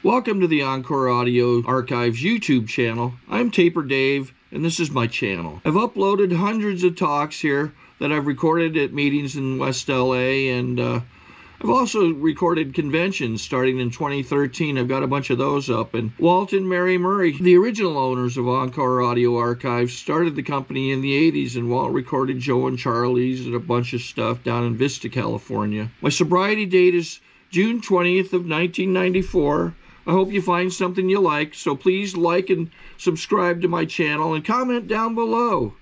Welcome to the Encore Audio Archives YouTube channel. I'm Taper Dave, and this is my channel. I've uploaded hundreds of talks here that I've recorded at meetings in West LA, and I've also recorded conventions starting in 2013. I've got a bunch of those up. And Walt and Mary Murray, the original owners of Encore Audio Archives, started the company in the 80s, and Walt recorded Joe and Charlie's and a bunch of stuff down in Vista, California. My sobriety date is June 20th of 1994. I hope you find something you like, so please like and subscribe to my channel and comment down below.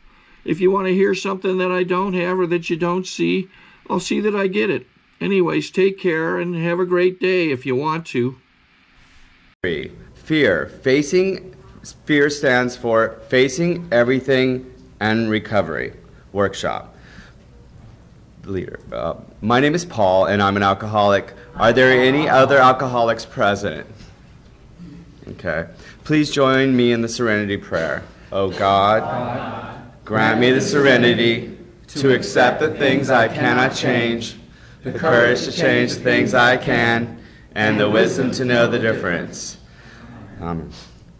If you want to hear something that I don't have or that you don't see, I'll see that I get it. Anyways, take care and have a great day if you want to. Fear. Fear stands for Facing Everything and Recovery Workshop. Leader. My name is Paul and I'm an alcoholic. Are there any other alcoholics present? Okay. Please join me in the serenity prayer. Oh God, grant me the serenity to accept the things I cannot change, the courage to change the things I can, and the wisdom to know the difference.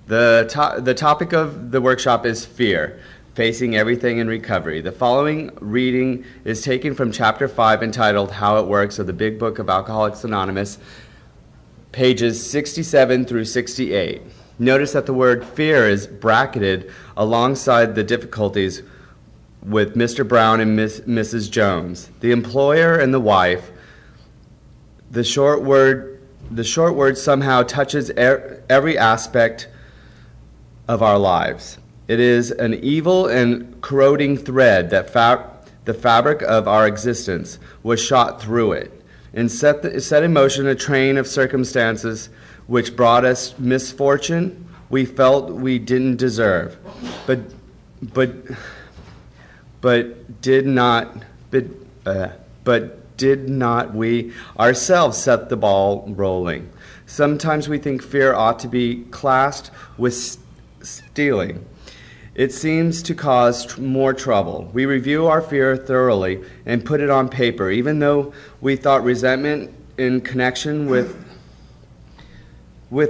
The topic of the workshop is fear, facing everything in recovery. The following reading is taken from Chapter 5 entitled How It Works of the Big Book of Alcoholics Anonymous, pages 67 through 68. Notice that the word fear is bracketed alongside the difficulties with Mr. Brown and Mrs. Jones, the employer and the wife. The short word somehow touches every aspect of our lives. It is an evil and corroding thread that the fabric of our existence was shot through it and set in motion a train of circumstances which brought us misfortune we felt we didn't deserve, but did not we ourselves set the ball rolling. Sometimes we think fear ought to be classed with stealing. It seems to cause more trouble. We review our fear thoroughly and put it on paper, even though we thought resentment in connection with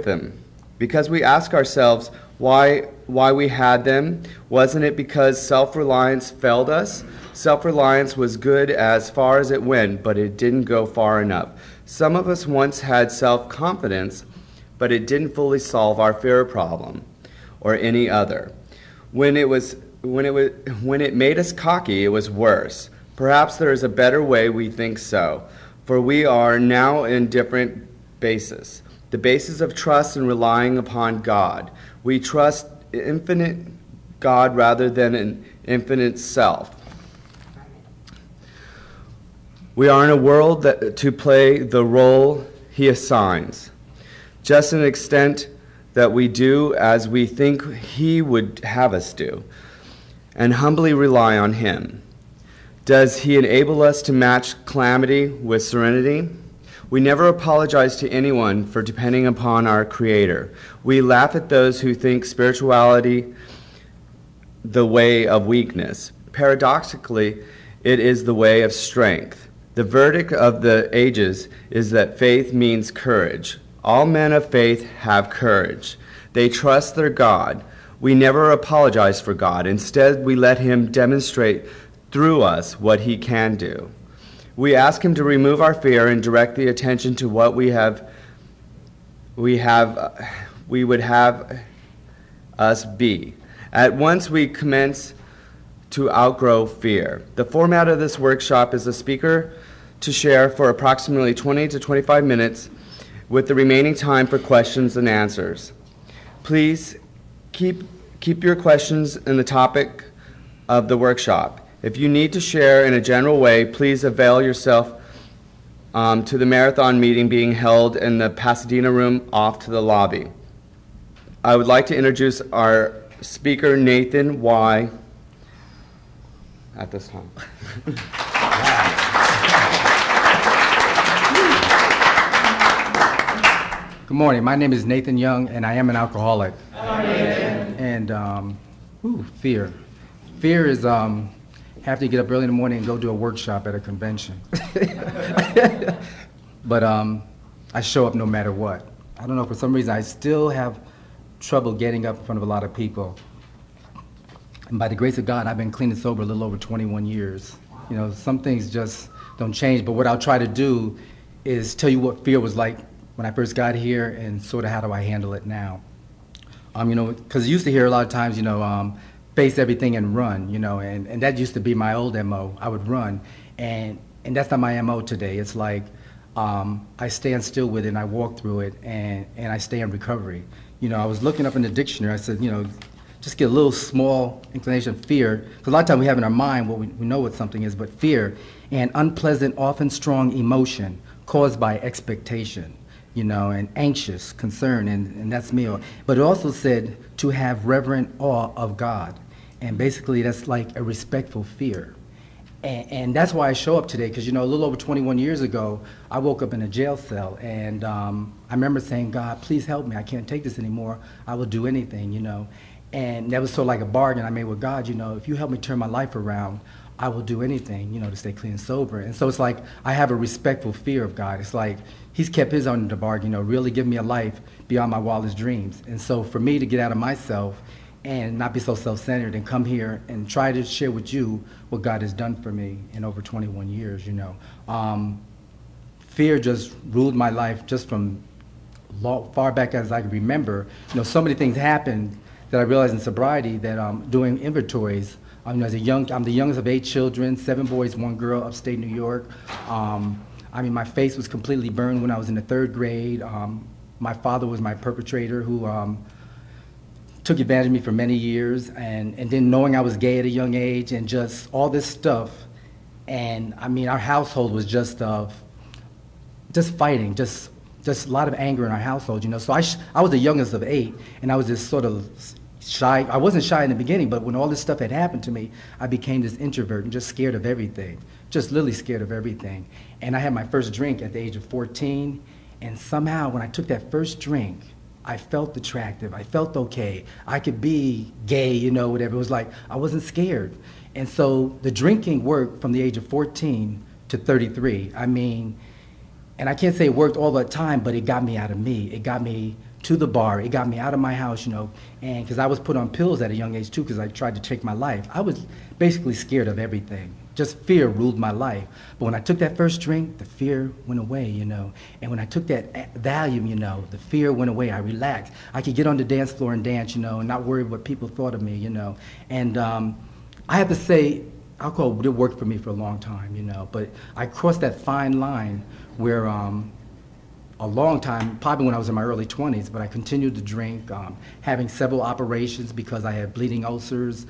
them. Because we ask ourselves why we had them. Wasn't it because self-reliance failed us? Self-reliance was good as far as it went, but it didn't go far enough. Some of us once had self-confidence, but it didn't fully solve our fear problem or any other. When it made us cocky, it was worse. Perhaps there is a better way. We think so, for we are now in different bases. The basis of trust and relying upon God. We trust infinite God rather than an infinite self. We are in a world to play the role He assigns, just an extent that we do as we think He would have us do, and humbly rely on Him. Does He enable us to match calamity with serenity? We never apologize to anyone for depending upon our Creator. We laugh at those who think spirituality the way of weakness. Paradoxically, it is the way of strength. The verdict of the ages is that faith means courage. All men of faith have courage. They trust their God. We never apologize for God. Instead, we let Him demonstrate through us what He can do. We ask Him to remove our fear and direct the attention to what we would have us be. At once we commence to outgrow fear. The format of this workshop is a speaker to share for approximately 20 to 25 minutes with the remaining time for questions and answers. Please keep your questions in the topic of the workshop. If you need to share in a general way, please avail yourself to the marathon meeting being held in the Pasadena room off to the lobby. I would like to introduce our speaker, Nathan Y. at this time. Good morning. My name is Nathan Young, and I am an alcoholic. Hi, Nathan. And fear. Fear is have to get up early in the morning and go do a workshop at a convention. But I show up no matter what. I don't know, for some reason I still have trouble getting up in front of a lot of people. And by the grace of God, I've been clean and sober a little over 21 years. You know, some things just don't change, but what I'll try to do is tell you what fear was like when I first got here and sort of how do I handle it now. You know, because you used to hear a lot of times, you know, face everything and run, you know, and that used to be my old MO. I would run, and that's not my MO today. It's like I stand still with it and I walk through it and I stay in recovery. You know, I was looking up in the dictionary, I said, you know, just get a little small inclination of fear, because a lot of times we have in our mind what we know what something is, but fear, an unpleasant, often strong emotion caused by expectation, you know, and anxious, concern, and that's me. But it also said to have reverent awe of God, and basically that's like a respectful fear. And that's why I show up today, because, you know, a little over 21 years ago, I woke up in a jail cell, and I remember saying, God, please help me. I can't take this anymore. I will do anything, you know. And that was sort of like a bargain I made with God, you know, if you help me turn my life around, I will do anything, you know, to stay clean and sober. And so it's like I have a respectful fear of God. It's like he's kept his own the bargain, you know, really give me a life beyond my wildest dreams. And so for me to get out of myself and not be so self-centered and come here and try to share with you what God has done for me in over 21 years, you know. Fear just ruled my life just from far back as I can remember. You know, so many things happened that I realized in sobriety that doing inventories, I'm the youngest of 8 children, 7 boys, 1 girl, upstate New York. I mean, my face was completely burned when I was in the 3rd grade. My father was my perpetrator who took advantage of me for many years, and then knowing I was gay at a young age and just all this stuff. And I mean, our household was just fighting, just a lot of anger in our household, you know. So I was the youngest of 8, and I was just sort of shy. I wasn't shy in the beginning, but when all this stuff had happened to me, I became this introvert and just scared of everything, just literally scared of everything. And I had my first drink at the age of 14, and somehow when I took that first drink, I felt attractive, I felt okay, I could be gay, you know, whatever. It was like I wasn't scared. And so the drinking worked from the age of 14 to 33. I mean, and I can't say it worked all the time, but it got me out of me. It got me to the bar. It got me out of my house, you know, and because I was put on pills at a young age too, because I tried to take my life. I was basically scared of everything. Just fear ruled my life. But when I took that first drink, the fear went away, you know. And when I took that Valium, you know, the fear went away. I relaxed. I could get on the dance floor and dance, you know, and not worry what people thought of me, you know. And I have to say, alcohol did work for me for a long time, you know. But I crossed that fine line where a long time, probably when I was in my early 20s, but I continued to drink, having several operations because I had bleeding ulcers,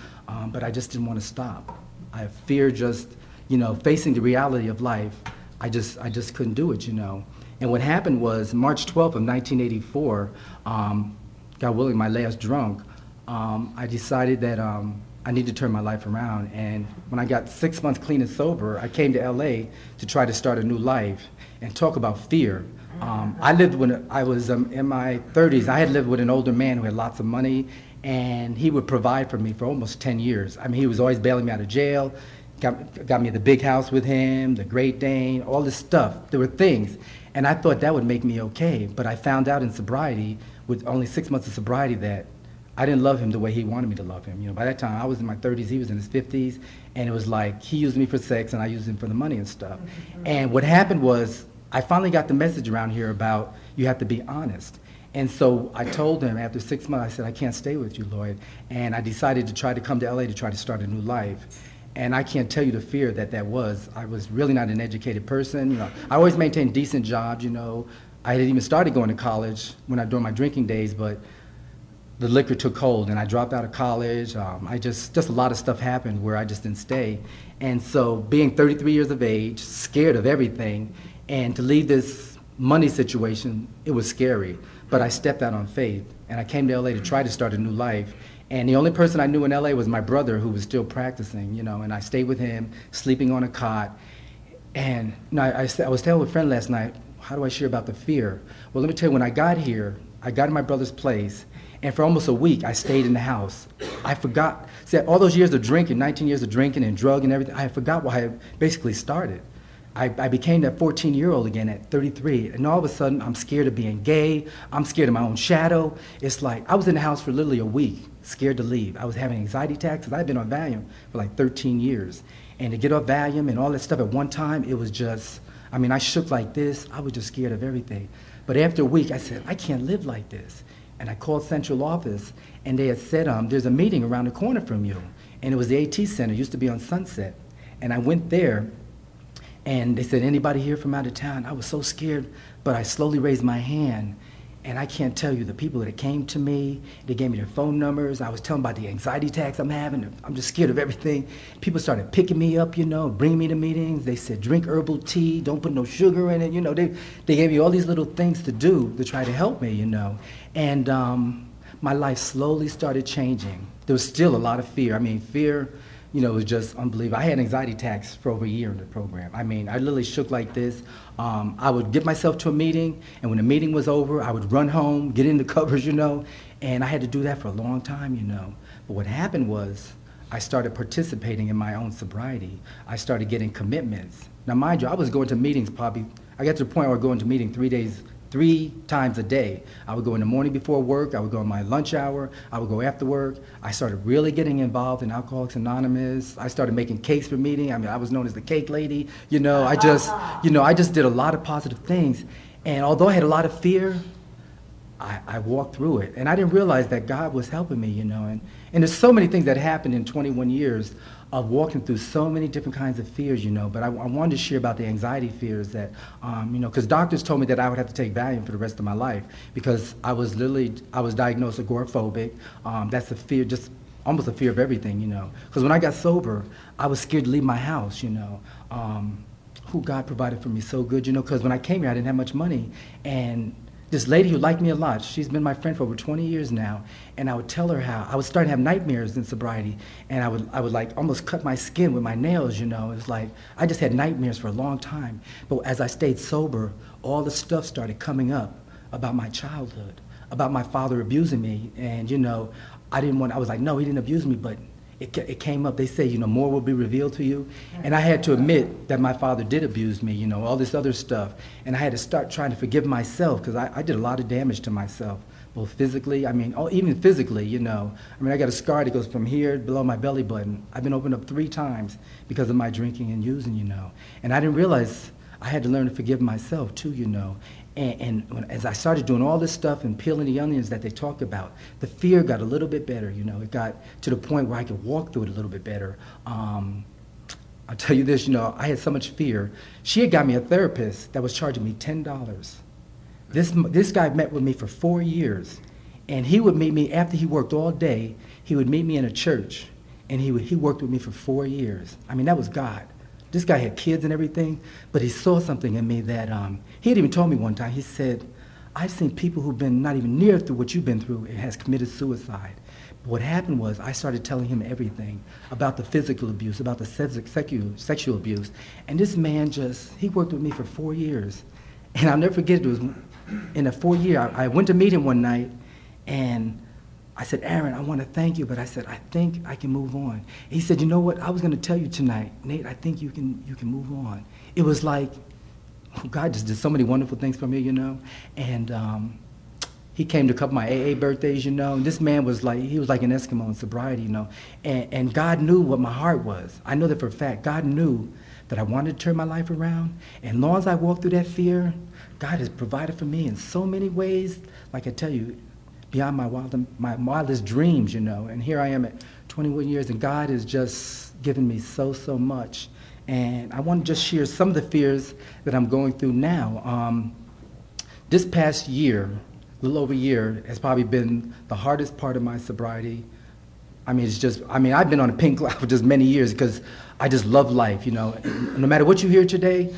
but I just didn't want to stop. I fear just, you know, facing the reality of life, I just couldn't do it, you know. And what happened was March 12th of 1984, God willing, my last drunk, I decided that I need to turn my life around. And when I got 6 months clean and sober, I came to LA to try to start a new life and talk about fear. I lived when I was in my 30s. I had lived with an older man who had lots of money, and he would provide for me for almost 10 years. I mean, he was always bailing me out of jail, got me the big house with him, the Great Dane, all this stuff. There were things, and I thought that would make me okay, but I found out in sobriety, with only 6 months of sobriety, that I didn't love him the way he wanted me to love him. You know, by that time, I was in my 30s, he was in his 50s, and it was like he used me for sex, and I used him for the money and stuff. And what happened was, I finally got the message around here about you have to be honest. And so I told him after 6 months, I said, I can't stay with you, Lloyd. And I decided to try to come to LA to try to start a new life. And I can't tell you the fear that was. I was really not an educated person. You know, I always maintained decent jobs, you know. I had even started going to college during my drinking days, but the liquor took hold and I dropped out of college. Just a lot of stuff happened where I just didn't stay. And so being 33 years of age, scared of everything, and to leave this money situation, it was scary. But I stepped out on faith, and I came to LA to try to start a new life. And the only person I knew in LA was my brother, who was still practicing, you know, and I stayed with him, sleeping on a cot. And you know, I was telling a friend last night, how do I share about the fear? Well, let me tell you, when I got here, I got in my brother's place, and for almost a week, I stayed in the house. I forgot, see, all those years of drinking, 19 years of drinking and drug and everything, I forgot why I basically started. I became that 14-year-old again at 33, and all of a sudden I'm scared of being gay. I'm scared of my own shadow. It's like I was in the house for literally a week, scared to leave. I was having anxiety attacks because I'd been on Valium for like 13 years. And to get off Valium and all that stuff at one time, it was just, I mean, I shook like this. I was just scared of everything. But after a week, I said, I can't live like this. And I called central office, and they had said, there's a meeting around the corner from you. And it was the AT Center, it used to be on Sunset. And I went there, and they said, anybody here from out of town? I was so scared, but I slowly raised my hand. And I can't tell you the people that came to me, they gave me their phone numbers. I was telling them about the anxiety attacks I'm having. I'm just scared of everything. People started picking me up, bringing me to meetings. They said, drink herbal tea, don't put no sugar in it. They gave me all these little things to do to try to help me, And my life slowly started changing. There was still a lot of fear. I mean, fear, it was just unbelievable. I had anxiety attacks for over a year in the program. I mean, I literally shook like this. I would get myself to a meeting, and when the meeting was over, I would run home, get in the covers, and I had to do that for a long time, But what happened was I started participating in my own sobriety. I started getting commitments. Now, mind you, I was going to meetings I got to the point where I was going to meetings 3 times a day. I would go in the morning before work, I would go in my lunch hour, I would go after work. I started really getting involved in Alcoholics Anonymous. I started making cakes for meetings. I mean, I was known as the cake lady. I just did a lot of positive things. And although I had a lot of fear, I walked through it. And I didn't realize that God was helping me, And there's so many things that happened in 21 years of walking through so many different kinds of fears, But I wanted to share about the anxiety fears that, because doctors told me that I would have to take Valium for the rest of my life because I was diagnosed agoraphobic. That's a fear, just almost a fear of everything, Because when I got sober, I was scared to leave my house, Who God provided for me so good, Because when I came here, I didn't have much money, and this lady who liked me a lot, she's been my friend for over 20 years now, and I would tell her how I was starting to have nightmares in sobriety, and I would like almost cut my skin with my nails, It was like I just had nightmares for a long time. But as I stayed sober, all the stuff started coming up about my childhood, about my father abusing me, and I was like, no, he didn't abuse me, but it came up. They say, more will be revealed to you. And I had to admit that my father did abuse me, all this other stuff. And I had to start trying to forgive myself because I did a lot of damage to myself, both physically, even physically, I got a scar that goes from here below my belly button. I've been opened up 3 times because of my drinking and using, And I didn't realize I had to learn to forgive myself too, as I started doing all this stuff and peeling the onions that they talk about, the fear got a little bit better, It got to the point where I could walk through it a little bit better. I'll tell you this, I had so much fear. She had got me a therapist that was charging me $10. This guy met with me for 4 years, and he would meet me after he worked all day. He would meet me in a church, and he worked with me for 4 years. I mean, that was God. This guy had kids and everything, but he saw something in me that he had even told me one time. He said, I've seen people who've been not even near through what you've been through and has committed suicide. But what happened was I started telling him everything about the physical abuse, about the sexual abuse. And this man he worked with me for 4 years. And I'll never forget, it was in a 4 year, I went to meet him one night, and I said, Aaron, I want to thank you, but I said, I think I can move on. He said, you know what? I was going to tell you tonight, Nate, I think you can move on. It was like, God just did so many wonderful things for me, And he came to a couple of my AA birthdays, And this man was like, he was like an Eskimo in sobriety, And God knew what my heart was. I know that for a fact. God knew that I wanted to turn my life around. And as long as I walked through that fear, God has provided for me in so many ways. Like I tell you, beyond my wildest dreams, And here I am at 21 years, and God has just given me so much. And I want to just share some of the fears that I'm going through now. This past year, a little over a year, has probably been the hardest part of my sobriety. I've been on a pink cloud for just many years because I just love life, No matter what you hear today,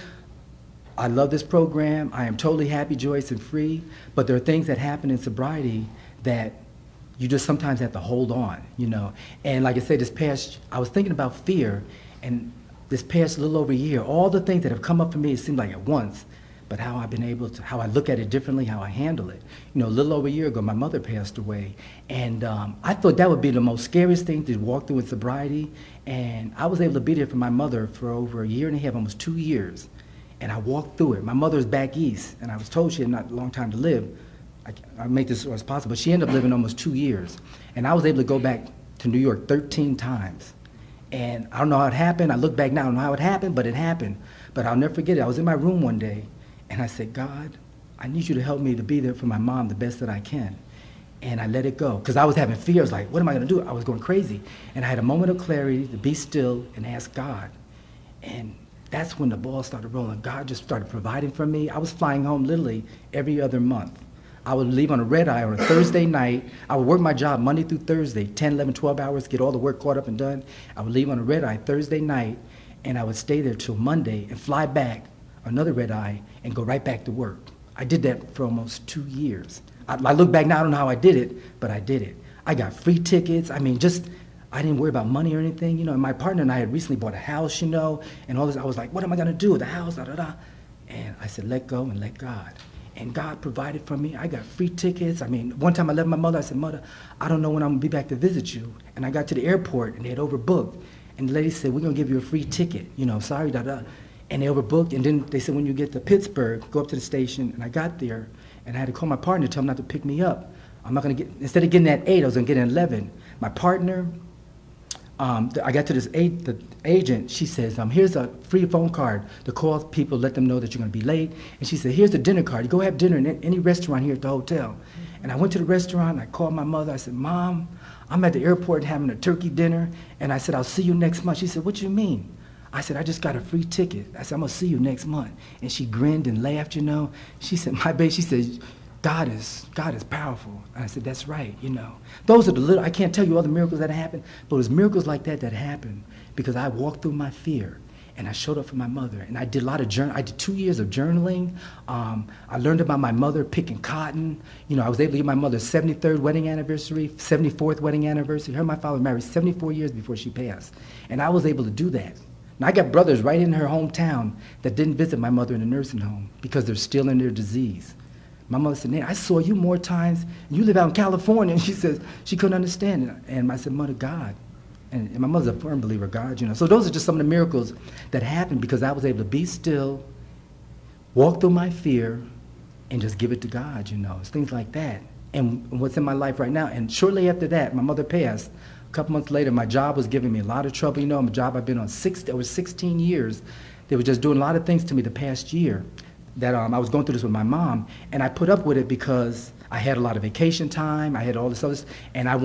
I love this program. I am totally happy, joyous, and free. But there are things that happen in sobriety that you just sometimes have to hold on, And like I said, I was thinking about fear, and this past little over a year, all the things that have come up for me, it seemed like at once, but how I've been able to, how I look at it differently, how I handle it. A little over a year ago, my mother passed away, and I thought that would be the most scariest thing to walk through in sobriety, and I was able to be there for my mother for over a year and a half, almost 2 years. And I walked through it. My mother's back east, and I was told she had not a long time to live. I make this as possible, but she ended up living almost 2 years. And I was able to go back to New York 13 times. And I don't know how it happened. I look back now, I don't know how it happened, but it happened. But I'll never forget it. I was in my room one day, and I said, God, I need you to help me to be there for my mom the best that I can. And I let it go, because I was having fear. I was like, what am I going to do? I was going crazy. And I had a moment of clarity to be still and ask God. And that's when the ball started rolling. God just started providing for me. I was flying home literally every other month. I would leave on a red eye on a Thursday night. I would work my job Monday through Thursday, 10, 11, 12 hours, get all the work caught up and done. I would leave on a red eye Thursday night, and I would stay there till Monday and fly back, another red eye, and go right back to work. I did that for almost 2 years. I look back now, I don't know how I did it, but I did it. I got free tickets. I mean, I didn't worry about money or anything, you know. And my partner and I had recently bought a house, you know, and all this. I was like, what am I going to do with the house, da, da, da. And I said, let go and let God. And God provided for me. I got free tickets. I mean, one time I left my mother. I said, Mother, I don't know when I'm going to be back to visit you. And I got to the airport, and they had overbooked. And the lady said, we're going to give you a free ticket. You know, sorry, da-da. And they overbooked. And then they said, when you get to Pittsburgh, go up to the station. And I got there, and I had to call my partner to tell him not to pick me up. I'm not going to get, instead of getting at 8, I was going to get at 11. My partner, I got to the agent. She says, here's a free phone card to call people, let them know that you're going to be late. And she said, here's the dinner card. You go have dinner in any restaurant here at the hotel. And I went to the restaurant. I called my mother. I said, Mom, I'm at the airport having a turkey dinner. And I said, I'll see you next month. She said, what you mean? I said, I just got a free ticket. I said, I'm going to see you next month. And she grinned and laughed, you know. She said, my baby, she said, God is powerful. And I said, that's right, you know. Those are the little, I can't tell you all the miracles that happened, but it was miracles like that that happened because I walked through my fear and I showed up for my mother. And I did a lot of I did 2 years of journaling. I learned about my mother picking cotton. You know, I was able to get my mother's 73rd wedding anniversary, 74th wedding anniversary. Her and my father married 74 years before she passed. And I was able to do that. Now, I got brothers right in her hometown that didn't visit my mother in the nursing home because they're still in their disease. My mother said, Nate, I saw you more times. You live out in California. And she says, she couldn't understand it. And I said, Mother, God. And my mother's a firm believer, God, you know. So those are just some of the miracles that happened because I was able to be still, walk through my fear, and just give it to God, you know. It's things like that. And what's in my life right now. And shortly after that, my mother passed. A couple months later, my job was giving me a lot of trouble. You know, my job I've been on over 16 years. They were just doing a lot of things to me the past year. That I was going through this with my mom, and I put up with it because I had a lot of vacation time, I had all this other stuff, and I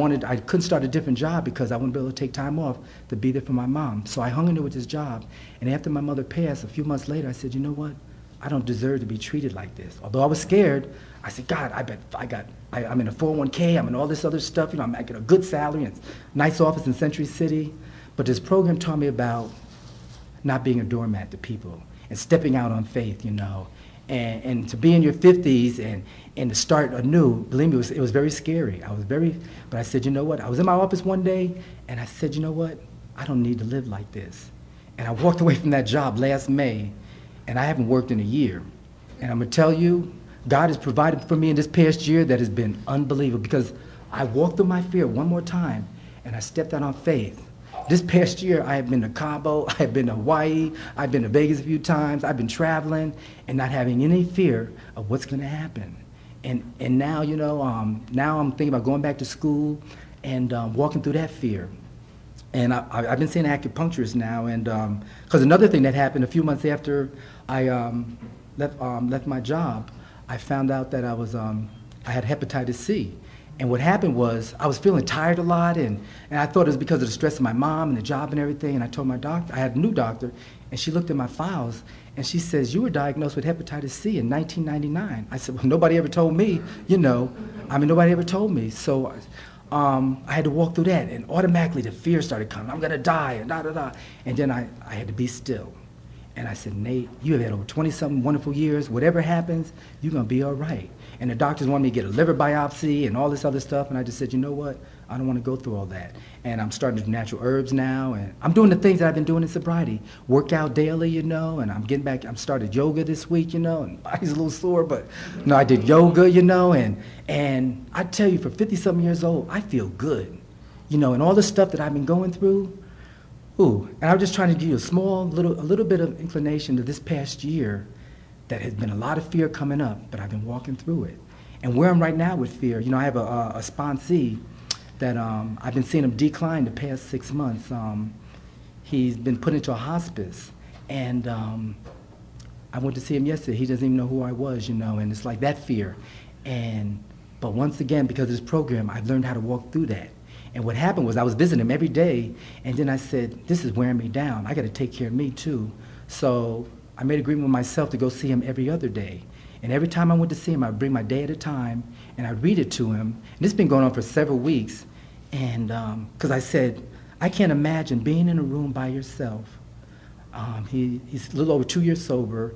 couldn't start a different job because I wouldn't be able to take time off to be there for my mom. So I hung in there with this job, and after my mother passed, a few months later, I said, you know what? I don't deserve to be treated like this. Although I was scared, I said, God, I'm in a 401k, I'm in all this other stuff, you know, I'm making a good salary, and nice office in Century City, but this program taught me about not being a doormat to people and stepping out on faith, you know. And to be in your 50s and to start anew, believe me, it was very scary. But I said, you know what? I was in my office one day, and I said, you know what? I don't need to live like this. And I walked away from that job last May, and I haven't worked in a year. And I'm going to tell you, God has provided for me in this past year that has been unbelievable because I walked through my fear one more time, and I stepped out on faith. This past year, I have been to Cabo, I have been to Hawaii, I've been to Vegas a few times, I've been traveling and not having any fear of what's going to happen. And now, you know, now I'm thinking about going back to school and walking through that fear. And I've been seeing an acupuncturist now, and because another thing that happened a few months after I left my job, I found out that I had hepatitis C. And what happened was I was feeling tired a lot, and I thought it was because of the stress of my mom and the job and everything. And I told my doctor, I had a new doctor, and she looked at my files, and she says, you were diagnosed with hepatitis C in 1999. I said, well, nobody ever told me, you know. I mean, nobody ever told me. So I had to walk through that, and automatically the fear started coming. I'm going to die, and da-da-da. And then I had to be still. And I said, Nate, you have had over 20-something wonderful years. Whatever happens, you're going to be all right. And the doctors wanted me to get a liver biopsy and all this other stuff. And I just said, you know what? I don't want to go through all that. And I'm starting to do natural herbs now. And I'm doing the things that I've been doing in sobriety. Work out daily, you know, and I'm getting back. I started yoga this week, you know, and my body's a little sore. But, no, I did yoga, you know. And I tell you, for 50-something years old, I feel good. You know, and all the stuff that I've been going through, Ooh, and I was just trying to give you a little bit of inclination to this past year that has been a lot of fear coming up, but I've been walking through it. And where I'm right now with fear, you know, I have a sponsee that I've been seeing him decline the past 6 months. He's been put into a hospice, and I went to see him yesterday. He doesn't even know who I was, you know, and it's like that fear. But once again, because of this program, I've learned how to walk through that. And what happened was I was visiting him every day, and then I said, this is wearing me down. I got to take care of me too. So I made an agreement with myself to go see him every other day. And every time I went to see him, I'd bring my day at a time, and I'd read it to him. And this has been going on for several weeks. And because I said, I can't imagine being in a room by yourself. He's a little over 2 years sober,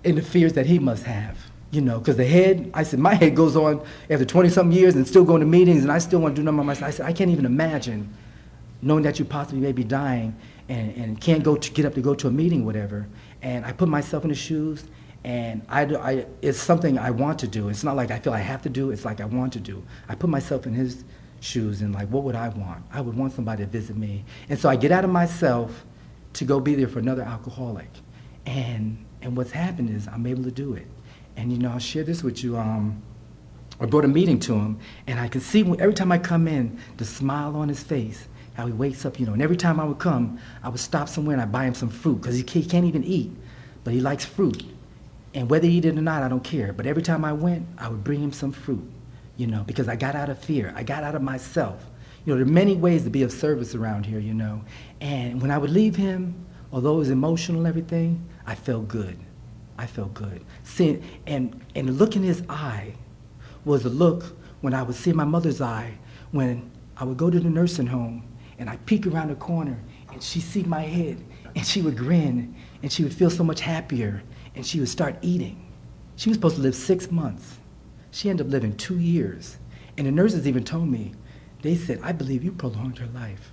and the fears that he must have. You know, because the head, I said, my head goes on after 20-something years and still going to meetings, and I still want to do nothing by myself. I said, I can't even imagine knowing that you possibly may be dying and can't get up to go to a meeting, whatever. And I put myself in his shoes, and it's something I want to do. It's not like I feel I have to do, it's like I want to do. I put myself in his shoes, and like, what would I want? I would want somebody to visit me. And so I get out of myself to go be there for another alcoholic. And what's happened is I'm able to do it. And, you know, I'll share this with you. I brought a meeting to him, and I could see every time I come in, the smile on his face, how he wakes up, you know. And every time I would come, I would stop somewhere and I'd buy him some fruit, because he can't even eat, but he likes fruit. And whether he eat it or not, I don't care. But every time I went, I would bring him some fruit, you know, because I got out of fear. I got out of myself. You know, there are many ways to be of service around here, you know. And when I would leave him, although it was emotional and everything, I felt good. I felt good. Seeing, and the look in his eye was a look when I would see my mother's eye when I would go to the nursing home and I'd peek around the corner and she'd see my head and she would grin and she would feel so much happier and she would start eating. She was supposed to live 6 months. She ended up living 2 years. And the nurses even told me, they said, I believe you prolonged her life.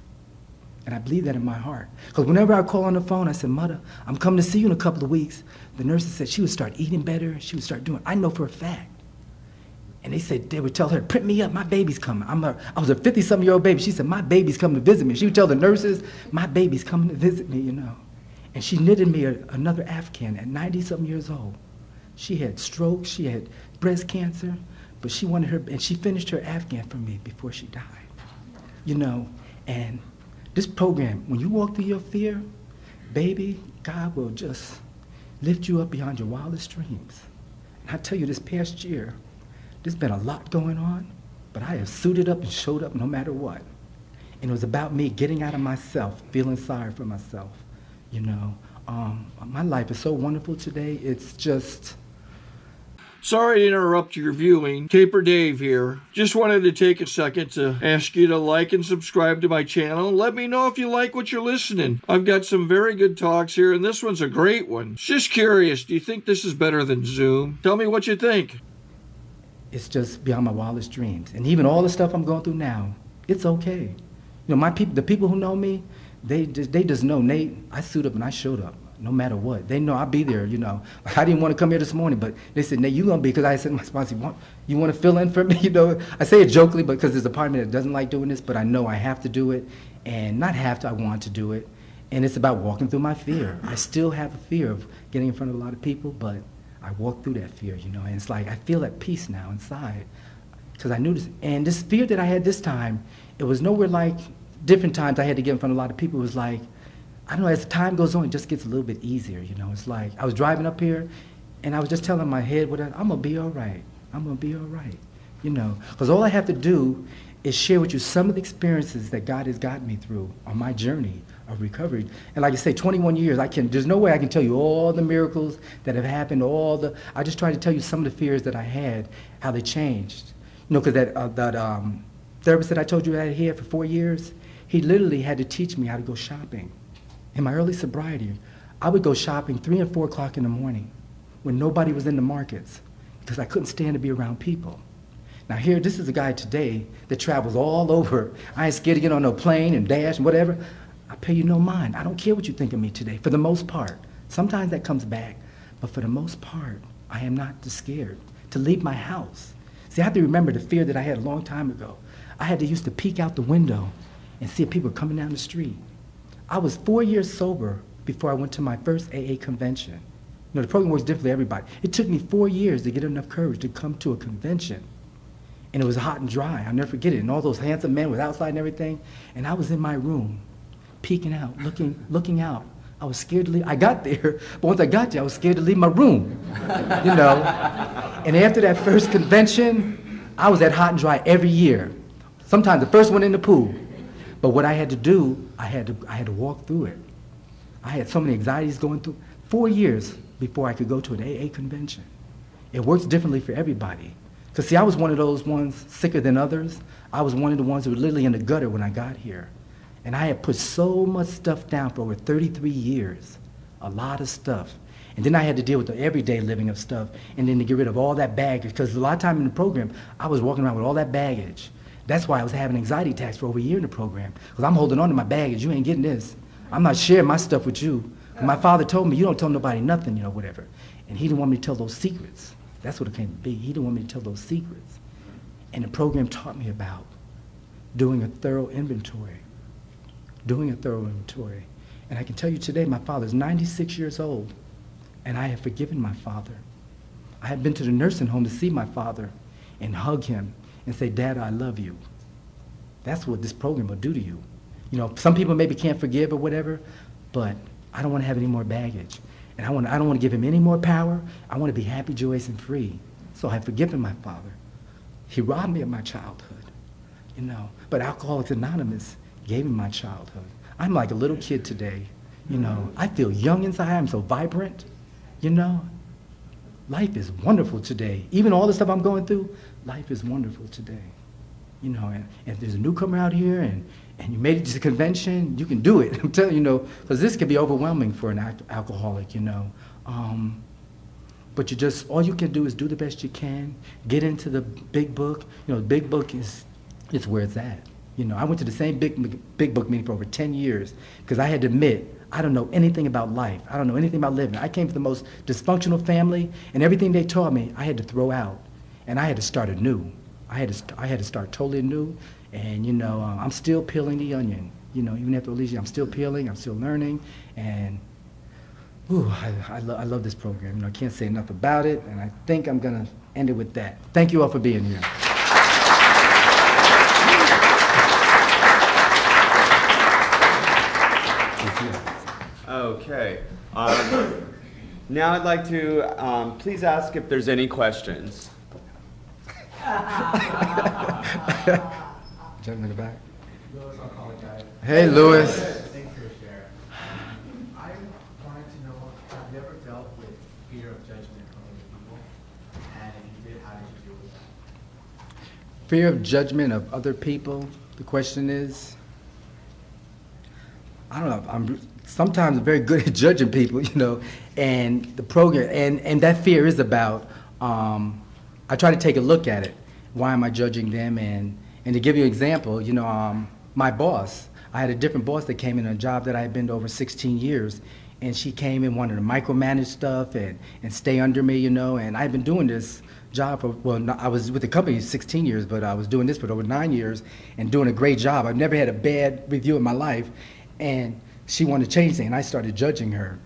And I believe that in my heart. Because whenever I call on the phone, I said, Mother, I'm coming to see you in a couple of weeks. The nurses said she would start eating better. She would start doing, I know for a fact. And they said, they would tell her, print me up, my baby's coming. I was a 50-something-year-old baby. She said, my baby's coming to visit me. She would tell the nurses, my baby's coming to visit me, you know. And she knitted me another Afghan at 90-something years old. She had stroke, she had breast cancer, but she wanted her, and she finished her Afghan for me before she died. You know, and this program, when you walk through your fear, baby, God will just lift you up beyond your wildest dreams. And I tell you, this past year, there's been a lot going on, but I have suited up and showed up no matter what. And it was about me getting out of myself, feeling sorry for myself. You know, my life is so wonderful today. It's just... Sorry to interrupt your viewing. Taper Dave here. Just wanted to take a second to ask you to like and subscribe to my channel. Let me know if you like what you're listening. I've got some very good talks here, and this one's a great one. Just curious, do you think this is better than Zoom? Tell me what you think. It's just beyond my wildest dreams. And even all the stuff I'm going through now, it's okay. You know, the people who know me, they just know, Nate, I suit up and I showed up. No matter what. They know I'll be there, you know. I didn't want to come here this morning, but they said, Nate, you're going to be, because I said to my sponsor, you want to fill in for me? You know, I say it jokingly because there's a part of me that doesn't like doing this, but I know I have to do it. And not have to, I want to do it. And it's about walking through my fear. I still have a fear of getting in front of a lot of people, but I walk through that fear, you know. And it's like I feel at peace now inside because I knew this. And this fear that I had this time, it was nowhere like different times I had to get in front of a lot of people. It was like, I don't know, as time goes on, it just gets a little bit easier, you know. It's like, I was driving up here, and I was just telling my head, I'm going to be all right. I'm going to be all right, you know. Because all I have to do is share with you some of the experiences that God has gotten me through on my journey of recovery. And like I say, 21 years, there's no way I can tell you all the miracles that have happened, I just tried to tell you some of the fears that I had, how they changed. You know, because that therapist that I told you I had here for 4 years, he literally had to teach me how to go shopping. In my early sobriety, I would go shopping 3 and 4 o'clock in the morning when nobody was in the markets because I couldn't stand to be around people. Now here, this is a guy today that travels all over. I ain't scared to get on no plane and dash and whatever. I pay you no mind. I don't care what you think of me today, for the most part. Sometimes that comes back, but for the most part, I am not scared to leave my house. See, I have to remember the fear that I had a long time ago. I had to used to peek out the window and see if people were coming down the street. I was 4 years sober before I went to my first AA convention. You know, the program works differently for everybody. It took me 4 years to get enough courage to come to a convention. And it was hot and dry. I'll never forget it. And all those handsome men was outside and everything. And I was in my room, peeking out, looking out. I was scared to leave. I got there, but once I got there, I was scared to leave my room, you know. And after that first convention, I was at hot and dry every year. Sometimes the first one in the pool. But what I had to do, I had to walk through it. I had so many anxieties going through. 4 years before I could go to an AA convention. It works differently for everybody. Because see, I was one of those ones sicker than others. I was one of the ones who were literally in the gutter when I got here. And I had put so much stuff down for over 33 years, a lot of stuff. And then I had to deal with the everyday living of stuff, and then to get rid of all that baggage, because a lot of time in the program, I was walking around with all that baggage. That's why I was having anxiety attacks for over a year in the program, because I'm holding on to my baggage. You ain't getting this. I'm not sharing my stuff with you. And my father told me, you don't tell nobody nothing, you know, whatever. And he didn't want me to tell those secrets. That's what it came to be. He didn't want me to tell those secrets. And the program taught me about doing a thorough inventory. And I can tell you today, my father's 96 years old, and I have forgiven my father. I have been to the nursing home to see my father and hug him and say, Dad, I love you. That's what this program will do to you. You know, some people maybe can't forgive or whatever, but I don't want to have any more baggage. And I don't want to give him any more power. I want to be happy, joyous, and free. So I have forgiven my father. He robbed me of my childhood, you know, but Alcoholics Anonymous gave me my childhood. I'm like a little kid today, you know. I feel young inside. I'm so vibrant, you know. Life is wonderful today. Even all the stuff I'm going through, life is wonderful today. You know, and if there's a newcomer out here and you made it to the convention, you can do it. I'm telling you, you know, because this can be overwhelming for an alcoholic, you know. But you just, all you can do is do the best you can, get into the big book. You know, the big book is where it's at. You know, I went to the same big book meeting for over 10 years because I had to admit, I don't know anything about life. I don't know anything about living. I came from the most dysfunctional family, and everything they taught me, I had to throw out, and I had to start anew. I had to start totally anew, and you know, I'm still peeling the onion. You know, even after all these years, I'm still peeling, I'm still learning, and whew, I love this program. You know, I can't say enough about it, and I think I'm gonna end it with that. Thank you all for being here. Okay. Now I'd like to please ask if there's any questions. Gentleman in the back. Louis, I'll call it guy. Hey, Louis. Thanks for your share. I wanted to know, have you ever dealt with fear of judgment from other people? And if you did, how did you deal with that? Fear of judgment of other people. The question is, I don't know. I'm sometimes very good at judging people, you know, and the program, and that fear is about, I try to take a look at it. Why am I judging them? And to give you an example, you know, my boss, I had a different boss that came in a job that I had been to over 16 years, and she came and wanted to micromanage stuff and stay under me, you know, and I've been doing this job for, well, I was with the company 16 years, but I was doing this for over 9 years and doing a great job. I've never had a bad review in my life, and she wanted to change things, and I started judging her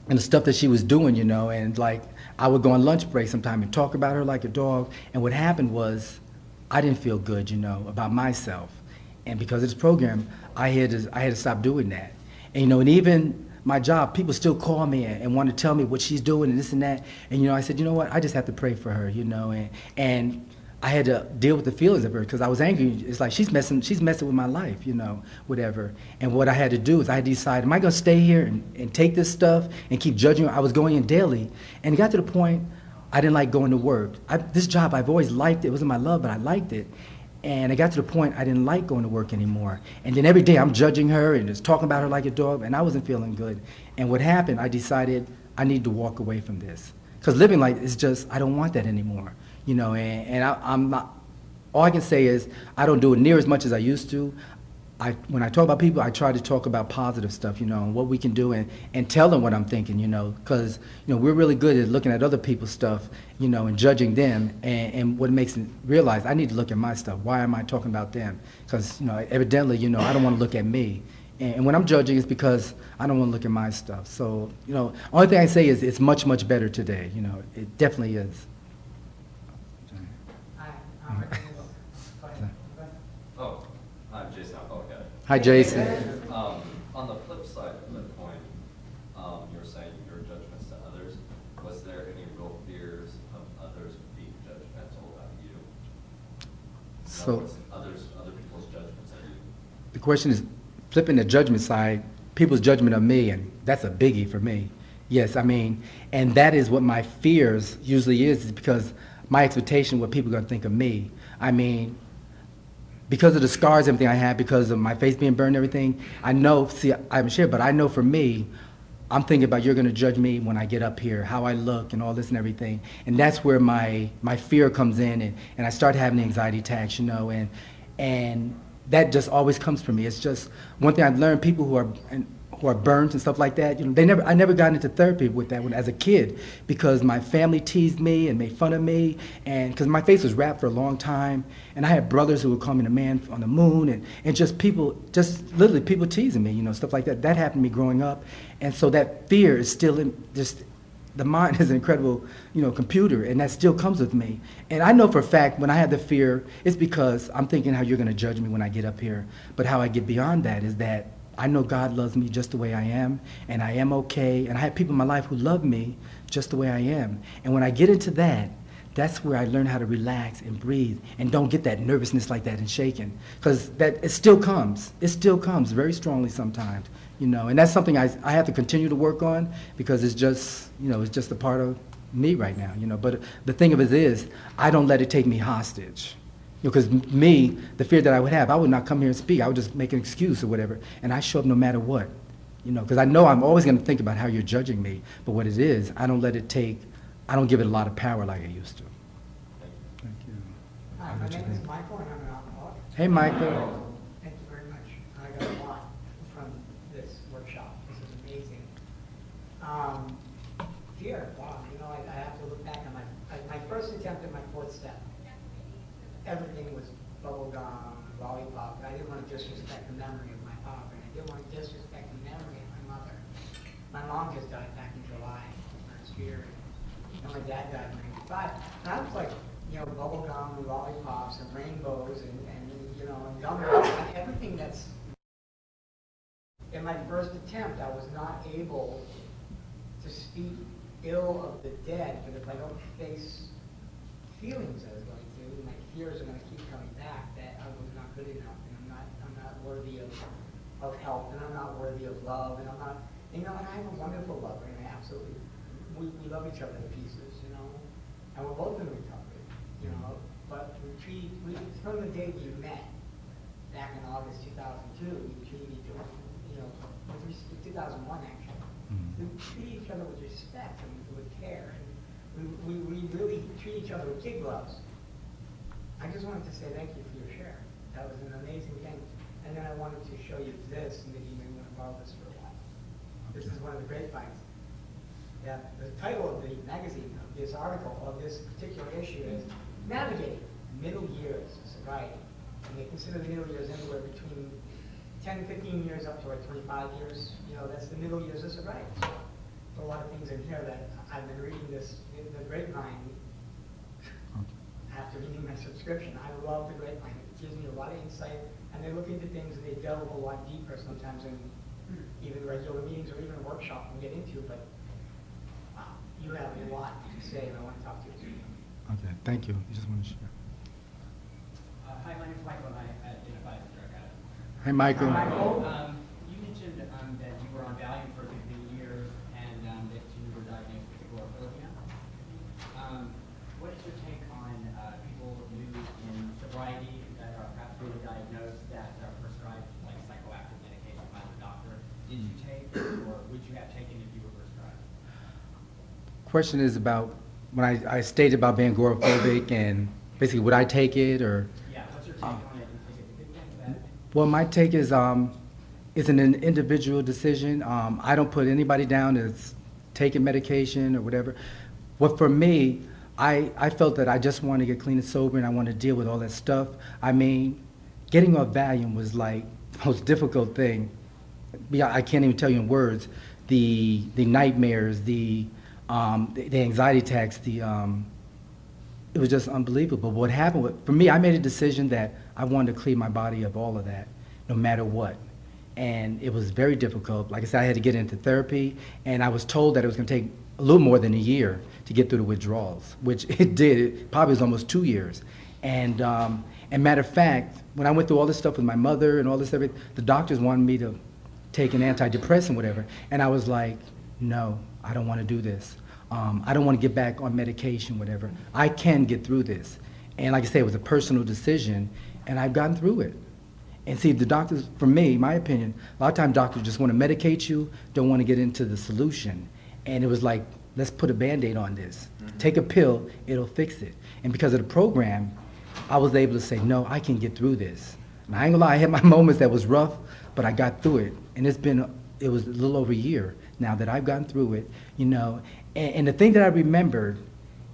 and the stuff that she was doing, you know, and like I would go on lunch break sometime and talk about her like a dog, and what happened was I didn't feel good, you know, about myself, and because of this program, I had to stop doing that, and you know, and even my job, people still call me and want to tell me what she's doing and this and that, and you know, I said, you know what, I just have to pray for her, you know, and I had to deal with the feelings of her because I was angry. It's like she's messing with my life, you know, whatever. And what I had to do is I had to decide, am I going to stay here and take this stuff and keep judging her? I was going in daily, and it got to the point I didn't like going to work. This job, I've always liked it. It wasn't my love, but I liked it. And it got to the point I didn't like going to work anymore. And then every day I'm judging her and just talking about her like a dog, and I wasn't feeling good. And what happened, I decided I need to walk away from this. Because living like this, just, I don't want that anymore. You know, and I'm not, all I can say is I don't do it near as much as I used to. When I talk about people, I try to talk about positive stuff, you know, and what we can do and tell them what I'm thinking, you know, because, you know, we're really good at looking at other people's stuff, you know, and judging them, and what makes me realize I need to look at my stuff. Why am I talking about them? Because, you know, evidently, you know, I don't want to look at me. And when I'm judging, it's because I don't want to look at my stuff. So, you know, only thing I say is it's much, much better today. You know, it definitely is. Hi, I'm Rick. Go ahead. Oh, I'm Jason. Okay. Hi, Jason. On the flip side of that coin, you were saying your judgments to others. Was there any real fears of others being judgmental about you? In other words, other people's judgments of you. The question is flipping the judgment side, people's judgment of me, and that's a biggie for me. Yes, I mean, and that is what my fears usually is because my expectation what people are going to think of me. I mean, because of the scars, everything I had, because of my face being burned and everything, I know, see, I'm sure, but I know for me, I'm thinking about you're going to judge me when I get up here, how I look and all this and everything. And that's where my fear comes in, and I start having anxiety attacks, you know, and that just always comes from me. It's just one thing I've learned, people who are burnt and stuff like that, you know, I never got into therapy with that when as a kid because my family teased me and made fun of me, and because my face was wrapped for a long time, and I had brothers who would call me the man on the moon, and just people, just literally people teasing me, you know, stuff like that. That happened to me growing up, and so that fear is still in just. The mind is an incredible, you know, computer, and that still comes with me. And I know for a fact when I have the fear, it's because I'm thinking how you're going to judge me when I get up here. But how I get beyond that is that I know God loves me just the way I am, and I am okay, and I have people in my life who love me just the way I am. And when I get into that, that's where I learn how to relax and breathe and don't get that nervousness like that and shaking. Because that it still comes very strongly sometimes, you know, and that's something I have to continue to work on because it's just, you know, it's just a part of me right now, you know. But the thing of it is, I don't let it take me hostage. You know, because me, the fear that I would have, I would not come here and speak. I would just make an excuse or whatever, and I show up no matter what, you know, because I know I'm always going to think about how you're judging me. But what it is, I don't let it take, I don't give it a lot of power like I used to. Thank you. Hi, my name is Michael, and I'm an alcoholic. Hey, Michael. Thank you very much. I got a lot from this workshop. This is amazing. Fear, wow, you know, I have to look back on my first attempt at my fourth step. Everything was bubble gum, lollipop, and I didn't want to disrespect the memory of my father, and I didn't want to disrespect the memory of my mother. My mom just died back in July last year, and my dad died in '95. And I was like, you know, bubble gum and lollipops and rainbows and you know, and gum, and everything that's. In my first attempt, I was not able to speak ill of the dead, but if I don't face feelings I was going to, my fears are going to keep coming back that I was not good enough, and I'm not worthy of help, and I'm not worthy of love, and I'm not, you know, and I have a wonderful lover, and I absolutely, we love each other to pieces, you know, and we're both in recovery, you know, but from the day we met, back in August 2002, we treated each other, you know, 2001 actually, we treat each other with respect and with care, and we really treat each other with kid gloves. I just wanted to say thank you for your share. That was an amazing thing. And then I wanted to show you this, and that you may want to borrow this for a while. This is one of the grapevines. Yeah, the title of the magazine, of this article, of this particular issue is Navigating Middle Years of Sobriety. And they consider the middle years anywhere between 10, 15 years up to like 25 years. You know, that's the middle years of sobriety. So there are a lot of things in here that I've been reading this, the grapevine, after reading my subscription. I love the grapevine. It gives me a lot of insight, and they look into things and they delve a lot deeper sometimes in even regular meetings or even a workshop we get into, but wow, you have a lot to say, and I want to talk to you. Okay, thank you. You just want to share. Hi, my name is Michael, and I identify as a drug addict. Hey, Michael. Hi, Michael. You mentioned that you were on Valium for 15 years and that you were diagnosed with agoraphobia. What is your take on people new in sobriety that are perhaps newly diagnosed that are prescribed like psychoactive medication by the doctor? Did you take, or would you have taken if you were prescribed? Question is about when I stated about being agoraphobic and basically would I take it or? Yeah, what's your take on it? Do you think it's a good thing, a bad thing? Well, my take is it's an individual decision. I don't put anybody down as taking medication or whatever. Well, for me, I felt that I just wanted to get clean and sober, and I wanted to deal with all that stuff. I mean, getting off Valium was like the most difficult thing yeah, I can't even tell you in words, the nightmares, the anxiety attacks, it was just unbelievable. But what happened for me, I made a decision that I wanted to clean my body of all of that, no matter what. And it was very difficult. Like I said, I had to get into therapy, and I was told that it was going to take a little more than a year to get through the withdrawals, which it did. It probably was almost 2 years. And matter of fact, when I went through all this stuff with my mother and all this everything, the doctors wanted me to take an antidepressant, whatever. And I was like, no, I don't want to do this. I don't want to get back on medication, whatever. I can get through this. And like I said, it was a personal decision, and I've gotten through it. And see, the doctors, for me, my opinion, a lot of times doctors just want to medicate you, don't want to get into the solution. And it was like, let's put a Band-Aid on this. Take a pill, it'll fix it. And because of the program, I was able to say, no, I can get through this. And I ain't gonna lie, I had my moments that was rough, but I got through it. And it was a little over a year now that I've gotten through it, you know. And the thing that I remembered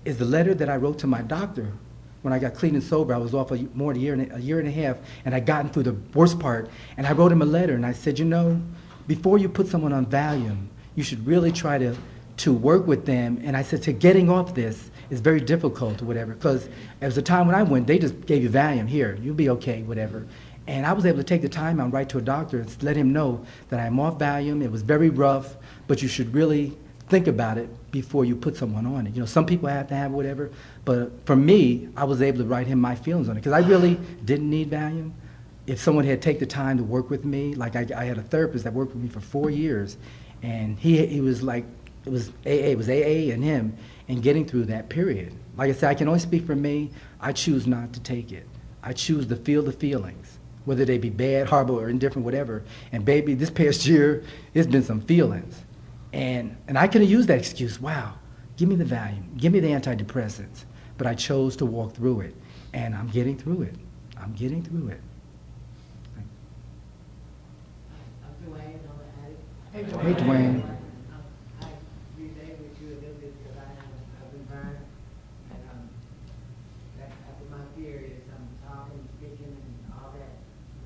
is the letter that I wrote to my doctor when I got clean and sober. I was off more than a year and a half, and I'd gotten through the worst part. And I wrote him a letter, and I said, you know, before you put someone on Valium, you should really try to work with them. And I said, to getting off this is very difficult or whatever, because there was a time when I went, they just gave you Valium, here, you'll be okay, whatever. And I was able to take the time out and write to a doctor and let him know that I'm off Valium. It was very rough, but you should really think about it before you put someone on it. You know, some people have to have whatever, but for me, I was able to write him my feelings on it, because I really didn't need Valium. If someone had taken the time to work with me, like I had a therapist that worked with me for 4 years, and he was like, it was AA and him, and getting through that period. Like I said, I can only speak for me. I choose not to take it. I choose to feel the feelings, whether they be bad, horrible, or indifferent, whatever. And baby, this past year, it's been some feelings. And I could have used that excuse, wow, give me the Valium, give me the antidepressants. But I chose to walk through it, and I'm getting through it. I'm getting through it. I'm Dwayne, I'm an addict. Hey, Dwayne. I relate with you a little bit because I've been burned. And that's after my period, I'm talking, speaking, and all that.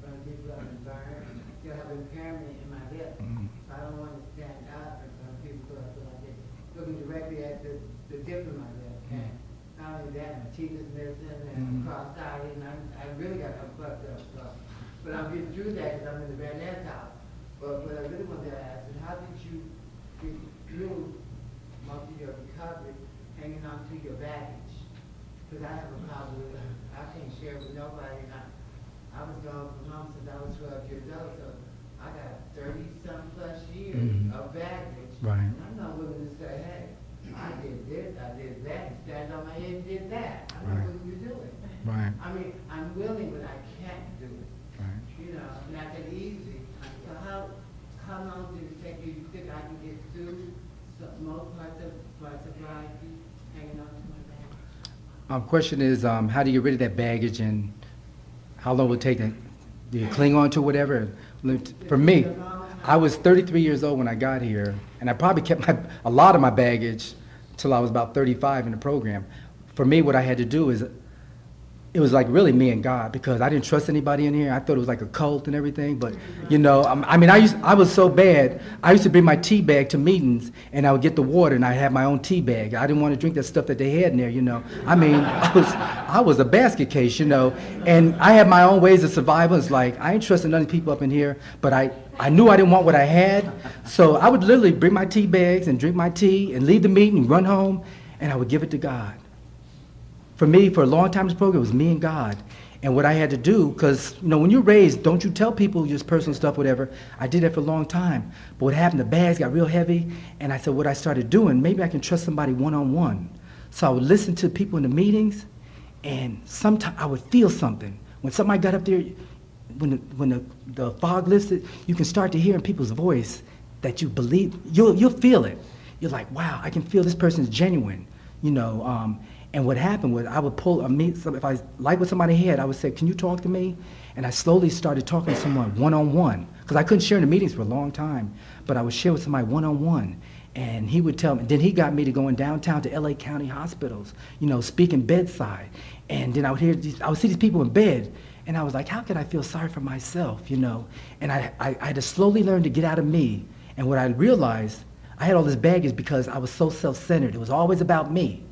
When people have been burned, I still have impairment in my lip. So I don't want to stand up and some people go up like this, looking directly at the dip in my lip. And not only that, my teeth is missing and cross-eyed, and I really got fucked up. So. But I'm getting through that because I'm in the Van house. But what I really want to ask is, how did you get through most of your recovery hanging on to your baggage? Because I have a problem with it. I can't share with nobody. And I was gone from home since I was 12 years old, so I got 30-some plus years of baggage. Right. And I'm not willing to say, hey, I did this, I did that, and stand on my head and did that. I'm not willing to do it. Right. I mean, I'm willing, but I can't do it. Right. You know, not that easy. So how long did it take you think I can get through most parts of my sobriety hanging on to my baggage? Question is, how do you get rid of that baggage, and how long would it take? Do you cling on to whatever? For me, I was 33 years old when I got here, and I probably kept a lot of my baggage till I was about 35 in the program. For me, what I had to do is, it was like really me and God, because I didn't trust anybody in here. I thought it was like a cult and everything, but you know, I mean, I was so bad. I used to bring my tea bag to meetings, and I would get the water, and I had my own tea bag. I didn't want to drink that stuff that they had in there, you know. I mean, I was a basket case, you know, and I had my own ways of survival. It's like, I ain't trusting none of the people up in here, but I knew I didn't want what I had, so I would literally bring my tea bags and drink my tea and leave the meeting, run home, and I would give it to God. For me, for a long time, this program, it was me and God. And what I had to do, because, you know, when you're raised, don't you tell people just personal stuff, whatever. I did that for a long time. But what happened, the bags got real heavy, and I said, what I started doing, maybe I can trust somebody one-on-one. So I would listen to people in the meetings, and sometimes I would feel something. When somebody got up there, when the fog lifted, you can start to hear in people's voice that you believe, you'll feel it. You're like, wow, I can feel this person's genuine, you know. And what happened was I would pull if I liked what somebody had, I would say, can you talk to me? And I slowly started talking to someone one-on-one, because I couldn't share in the meetings for a long time, but I would share with somebody one-on-one. And he would tell me, then he got me to going downtown to LA County hospitals, you know, speaking bedside. And then I would see these people in bed, And I was like, how could I feel sorry for myself, you know? And I had to slowly learn to get out of me. And what I realized, I had all this baggage because I was so self-centered. It was always about me.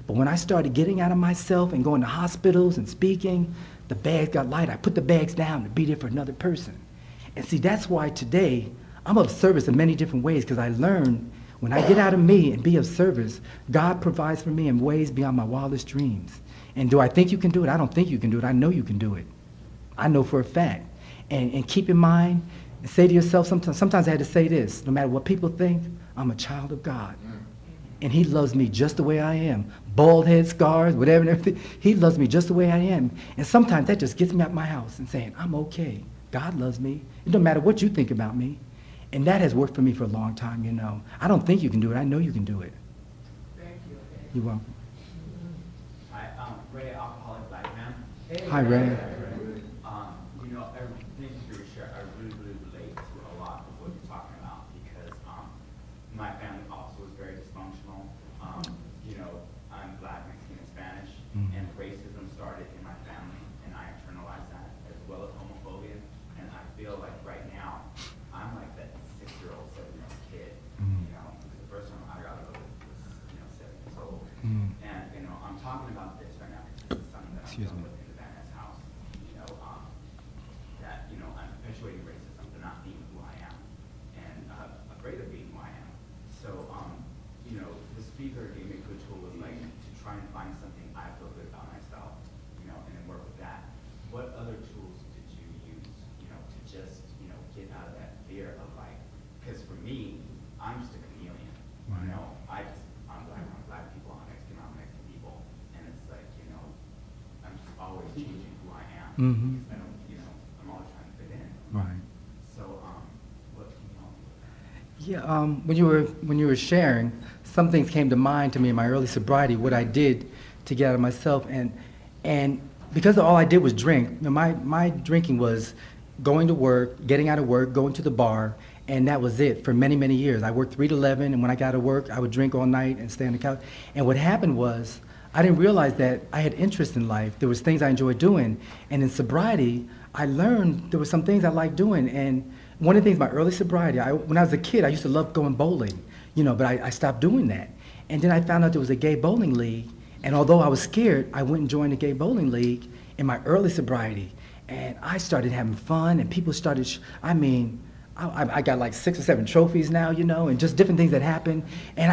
But when I started getting out of myself and going to hospitals and speaking, the bags got light. I put the bags down to be there for another person. And see, that's why today I'm of service in many different ways, because I learned when I get out of me and be of service, God provides for me in ways beyond my wildest dreams. And do I think you can do it? I don't think you can do it. I know you can do it. I know for a fact. And keep in mind, and say to yourself, sometimes I had to say this, no matter what people think, I'm a child of God. And he loves me just the way I am. Bald head, scars, whatever and everything. He loves me just the way I am. And sometimes that just gets me out my house and saying, I'm okay. God loves me. It doesn't matter what you think about me. And that has worked for me for a long time, you know. I don't think you can do it. I know you can do it. Thank you. You're welcome. Hi, Ray, alcoholic black man. Hi, Ray. You know, everything you share, I really, really relate to a lot of what you're talking about, because my family also was very dysfunctional. You know, I'm black, Mexican, and Spanish, and racism started in my family, and I internalized that, as well as homophobia. And I feel like right now, I'm like that 6-year-old, 7-year-old kid. You know, the first time I got out of it was, you know, 7 years old. And, you know, I'm talking about this right now because it's something that I'm dealing with in the Vanessa's house. You know, that, you know, I'm perpetuating racism for not being who I am, and afraid of being who I am. So, you know, the speaker gave me a good tool of like to try and find something I feel good about myself, you know, and then work with that. What other tools did you use, you know, to just, you know, get out of that fear of like, because for me, I'm just a chameleon. You know, I'm black people, I'm Mexican people, and it's like, you know, I'm just always changing who I am. Because I don't, you know, I'm always trying to fit in. Right. So, what can you help me with that? Yeah, when you were sharing, some things came to mind to me in my early sobriety, what I did to get out of myself, and because all I did was drink. You know, my drinking was going to work, getting out of work, going to the bar, and that was it for many, many years. I worked 3 to 11, and when I got to work, I would drink all night and stay on the couch. And what happened was, I didn't realize that I had interest in life. There was things I enjoyed doing, and in sobriety, I learned there were some things I liked doing. And one of the things, my early sobriety, when I was a kid, I used to love going bowling, you know, but I stopped doing that. And then I found out there was a gay bowling league, and although I was scared, I went and joined the gay bowling league in my early sobriety. And I started having fun, and people started, I got like 6 or 7 trophies now, you know, and just different things that happened. And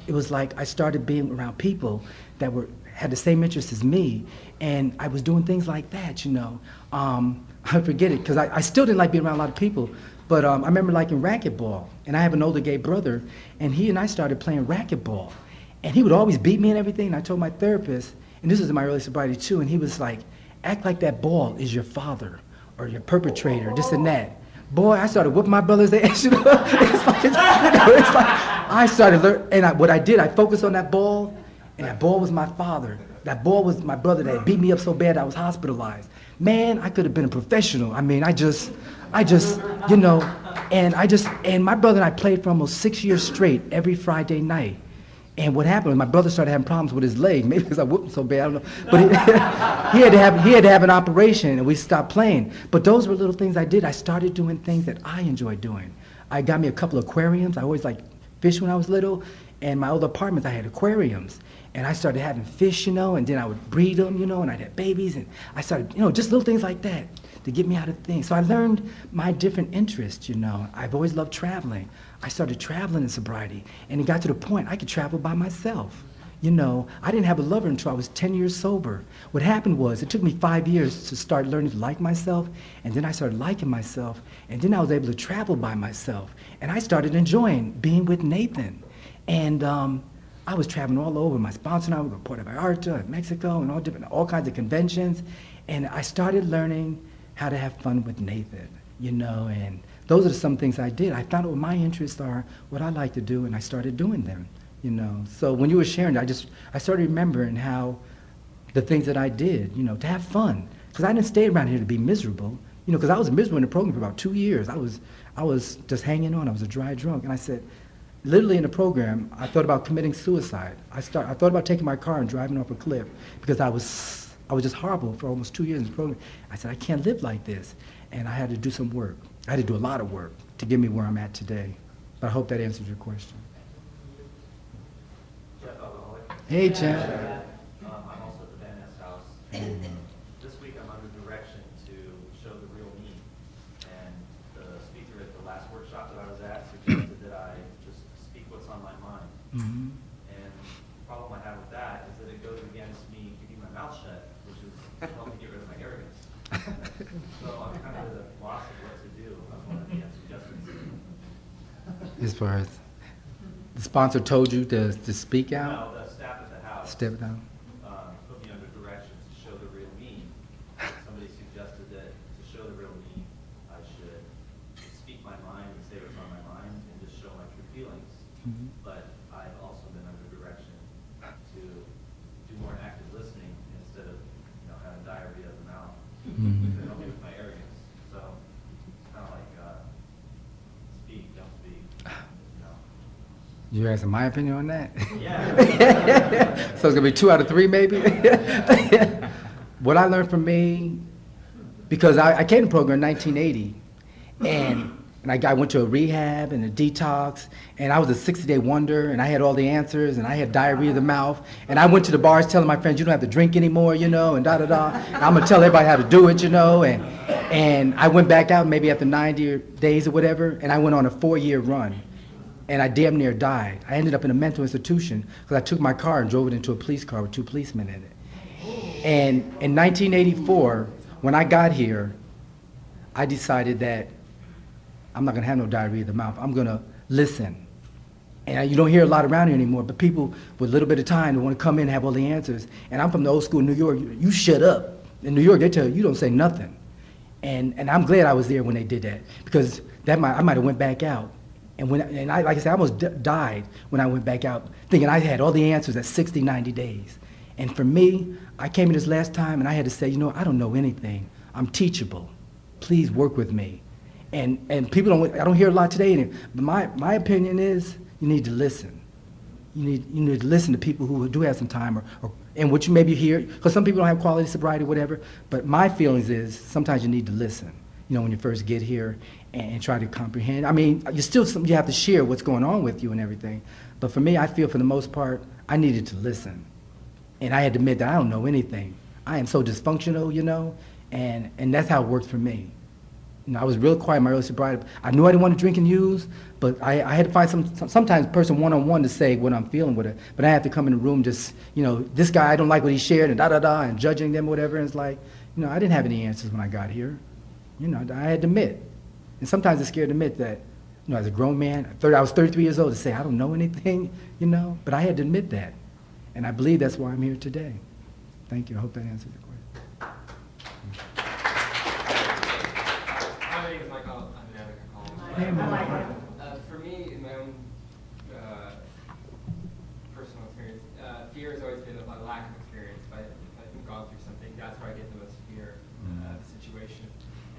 it was like I started being around people that had the same interests as me, and I was doing things like that, you know. I forget it, because I still didn't like being around a lot of people, but I remember liking racquetball, and I have an older gay brother, and he and I started playing racquetball, and he would always beat me and everything, and I told my therapist, and this was in my early sobriety too, and he was like, act like that ball is your father, or your perpetrator, this and that. Boy, I started whooping my brother's ass, you know. It's like I started learning, and what I did, I focused on that ball, and that ball was my father. That ball was my brother that beat me up so bad I was hospitalized. Man, I could have been a professional. I mean, I just, you know, and my brother and I played for almost 6 years straight every Friday night. And what happened was my brother started having problems with his leg, maybe because I whooped him so bad, I don't know. But he had to have an operation, and we stopped playing. But those were little things I did. I started doing things that I enjoyed doing. I got me a couple of aquariums. I always liked fish when I was little. And my old apartments, I had aquariums. And I started having fish, you know, and then I would breed them, you know, and I'd have babies. And I started, you know, just little things like that to get me out of things. So I learned my different interests, you know. I've always loved traveling. I started traveling in sobriety, and it got to the point I could travel by myself. You know, I didn't have a lover until I was 10 years sober. What happened was, it took me 5 years to start learning to like myself, and then I started liking myself, and then I was able to travel by myself. And I started enjoying being with Nathan. And I was traveling all over. My sponsor and I would go to Puerto Vallarta and Mexico and all kinds of conventions. And I started learning how to have fun with Nathan, you know, and those are some things I did. I found out what my interests are, what I like to do, and I started doing them, you know. So when you were sharing, I started remembering how the things that I did, you know, to have fun. Because I didn't stay around here to be miserable, you know, because I was miserable in the program for about 2 years. I was just hanging on. I was a dry drunk. And I said, literally in the program, I thought about committing suicide. I thought about taking my car and driving off a cliff because I was I was just horrible for almost 2 years in the program. I said, I can't live like this. And I had to do some work. I had to do a lot of work to get me where I'm at today. But I hope that answers your question. Hey, Jeff. I'm also at the Van Ness house. This week I'm under direction to show the real me. And the speaker at the last workshop that I was at suggested that I just speak what's on my mind. Mm-hmm. And the problem I have with that is that it goes against me keeping my mouth shut, which is to help me get rid of my arrogance. So I'm kind of at a loss of what to do. I was wondering if you have suggestions. As far as the sponsor told you to speak out? No, the staff at the house. Step down. Put me under directions to show the real me. Somebody suggested that to show the real me, I should speak my mind and say what's on my mind and just show my true feelings. Mhm. But I've also been under direction to do more active listening instead of, having diarrhea of the mouth. Mhm. To help me with my arrogance. So it's kind of like speak, don't speak. You asking my opinion on that? Yeah. So it's gonna be 2 out of 3 maybe? What I learned from me, because I came to the program in 1980, and I went to a rehab and a detox, and I was a 60-day wonder, and I had all the answers, and I had diarrhea of the mouth, and I went to the bars telling my friends, you don't have to drink anymore, and da-da-da, and I'm gonna tell everybody how to do it, and I went back out maybe after 90 days or whatever, and I went on a 4-year run. And I damn near died. I ended up in a mental institution because I took my car and drove it into a police car with 2 policemen in it. And in 1984, when I got here, I decided that I'm not gonna have no diarrhea of the mouth. I'm gonna listen. And you don't hear a lot around here anymore, but people with a little bit of time, they wanna come in and have all the answers. And I'm from the old school in New York, you shut up. In New York, they tell you, you don't say nothing. And I'm glad I was there when they did that, because I might have went back out. And I, like I said, I almost died when I went back out, thinking I had all the answers at 60, 90 days. And for me, I came in this last time and I had to say, I don't know anything. I'm teachable. Please work with me. And people I don't hear a lot today, but my opinion is you need to listen. You need to listen to people who do have some time and what you maybe hear, because some people don't have quality sobriety, whatever, but my feelings is sometimes you need to listen, when you first get here and try to comprehend. I mean, you have to share what's going on with you and everything, but for me, I feel for the most part, I needed to listen. And I had to admit that I don't know anything. I am so dysfunctional, and that's how it worked for me. I was real quiet in my early sobriety. I knew I didn't want to drink and use, but I had to find sometimes a person one-on-one to say what I'm feeling with it. But I had to come in the room just, this guy, I don't like what he shared, and da-da-da, and judging them, whatever. And it's like, I didn't have any answers when I got here. I had to admit. And sometimes it's scared to admit that, as a grown man, I was 33 years old, to say I don't know anything, but I had to admit that. And I believe that's why I'm here today. Thank you. I hope that answers your question. My name is Michael. I'm an advocate. Hey, Michael. For me, in my own personal experience, fear has always been a lack of experience. If I've gone through something, that's where I get the most fear of the situation.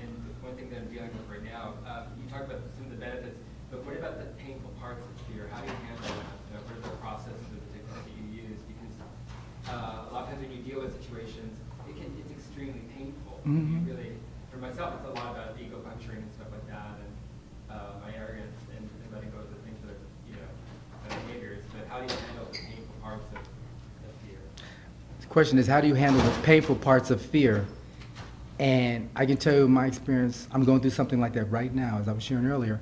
And one thing that I'm dealing with right now, you talked about some of the benefits, but what about the painful parts of fear? How do you handle that? What are the processes or the techniques that you use? Because a lot of times when you deal with situations, it's extremely painful. Mm-hmm. You really, for myself, it's a lot about ego puncturing and stuff like that, and my arrogance and letting go of the things that are, behaviors. But how do you handle the painful parts of fear? The question is, how do you handle the painful parts of fear? And I can tell you my experience, I'm going through something like that right now, as I was sharing earlier.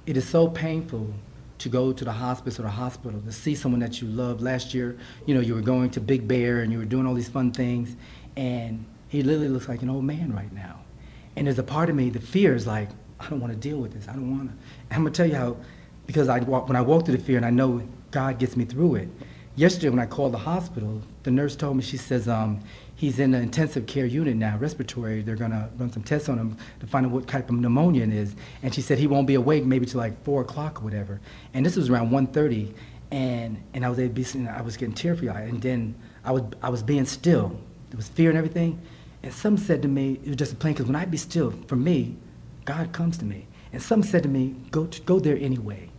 It is so painful to go to the hospice or the hospital to see someone that you love. Last year, you were going to Big Bear and you were doing all these fun things, and he literally looks like an old man right now. And there's a part of me, the fear is like, I don't want to deal with this. I don't want to. And I'm going to tell you how, because when I walk through the fear and I know God gets me through it. Yesterday when I called the hospital, the nurse told me, she says, he's in the intensive care unit now, respiratory. They're going to run some tests on him to find out what type of pneumonia it is. And she said he won't be awake maybe till like 4 o'clock or whatever. And this was around 1:30, and I was getting teary-eyed. And then I was being still. There was fear and everything. And some said to me, it was just a plain, because when I be still, for me, God comes to me. And some said to me, go there anyway.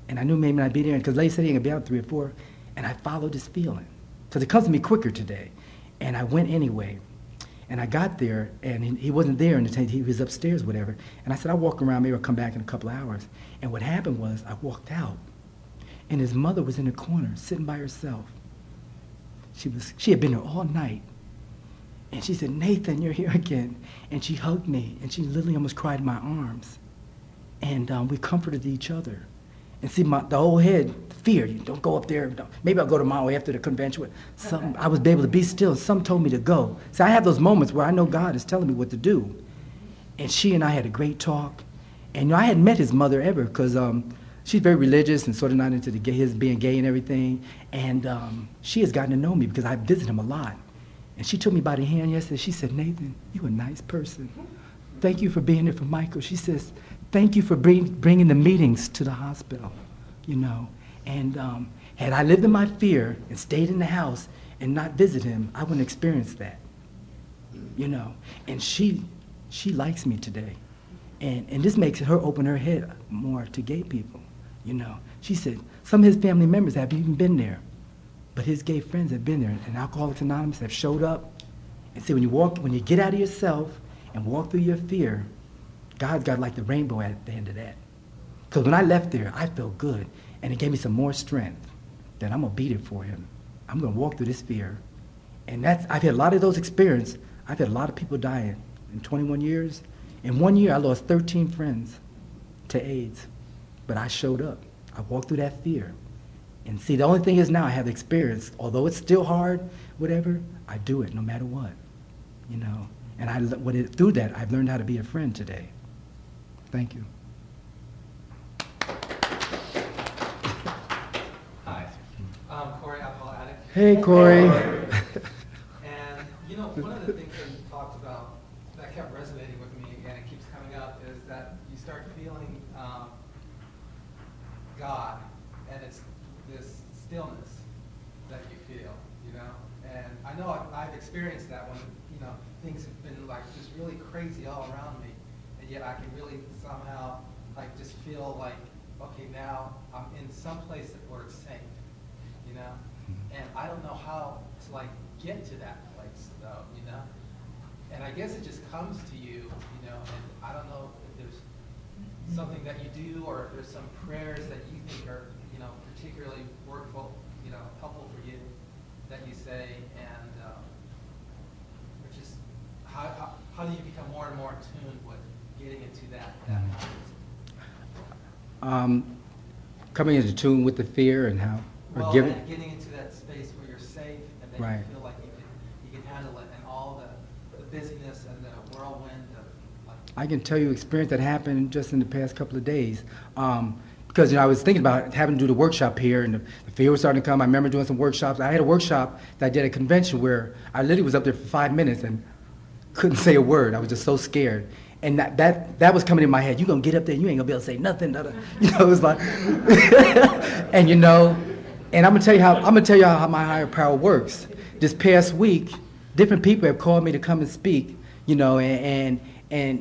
And I knew maybe I'd be there, because lady said he ain't gonna be out 3 or 4. And I followed this feeling, because it comes to me quicker today. And I went anyway. And I got there, and he wasn't there, and he was upstairs, whatever. And I said, I'll walk around, maybe I'll come back in a couple of hours. And what happened was, I walked out, and his mother was in the corner, sitting by herself. She had been there all night. And she said, Nathan, you're here again. And she hugged me, and she literally almost cried in my arms. And we comforted each other. And see, the whole head, fear, you don't go up there. Maybe I'll go tomorrow after the convention. I was able to be still, and some told me to go. So I have those moments where I know God is telling me what to do. And she and I had a great talk. And I hadn't met his mother ever, because she's very religious and sort of not into his being gay and everything. And she has gotten to know me because I visit him a lot. And she took me by the hand yesterday. She said, Nathan, you're a nice person. Thank you for being there for Michael. She says, thank you for bringing the meetings to the hospital, you know. And had I lived in my fear and stayed in the house and not visit him, I wouldn't experience that, you know. And she likes me today. And this makes her open her head more to gay people, you know. She said, some of his family members haven't even been there, but his gay friends have been there, and Alcoholics Anonymous have showed up. And see, when you get out of yourself and walk through your fear, God's got like the rainbow at the end of that. Because when I left there, I felt good, and it gave me some more strength that I'm going to beat it for him. I'm going to walk through this fear. And I've had a lot of those experiences. I've had a lot of people dying in 21 years. In 1 year, I lost 13 friends to AIDS. But I showed up. I walked through that fear. And see, the only thing is now I have experience. Although it's still hard, whatever, I do it no matter what, you know. And through that, I've learned how to be a friend today. Thank you. Hi, Corey, alcohol addict. Hey, Corey. And you know, one of the things that you talked about that kept resonating with me, and it keeps coming up, is that you start feeling God, and it's this stillness that you feel, you know. And I know I've experienced that when, you know, things have been like just really crazy all around me. And yet I can really somehow like just feel like, okay, now I'm in some place where it's safe, you know? And I don't know how to like get to that place though, you know? And I guess it just comes to you, you know, and I don't know if there's something that you do or if there's some prayers that you think are, you know, particularly workful, you know, helpful for you that you say, and which is how do you become more and more attuned with getting into that Coming into tune with the fear and how, well, getting into that space where you're safe and then right. you feel like you can handle it, and all the busyness and the whirlwind of like. I can tell you experience that happened just in the past couple of days. Because, you know, I was thinking about having to do the workshop here, and the fear was starting to come. I remember doing some workshops. I had a workshop that I did at a convention where I literally was up there for 5 minutes and couldn't say a word. I was just so scared. And that was coming in my head. You're going to get up there and you ain't going to be able to say nothing. You know, it was like, and you know, and I'm going to tell you how my higher power works. This past week, different people have called me to come and speak, you know, and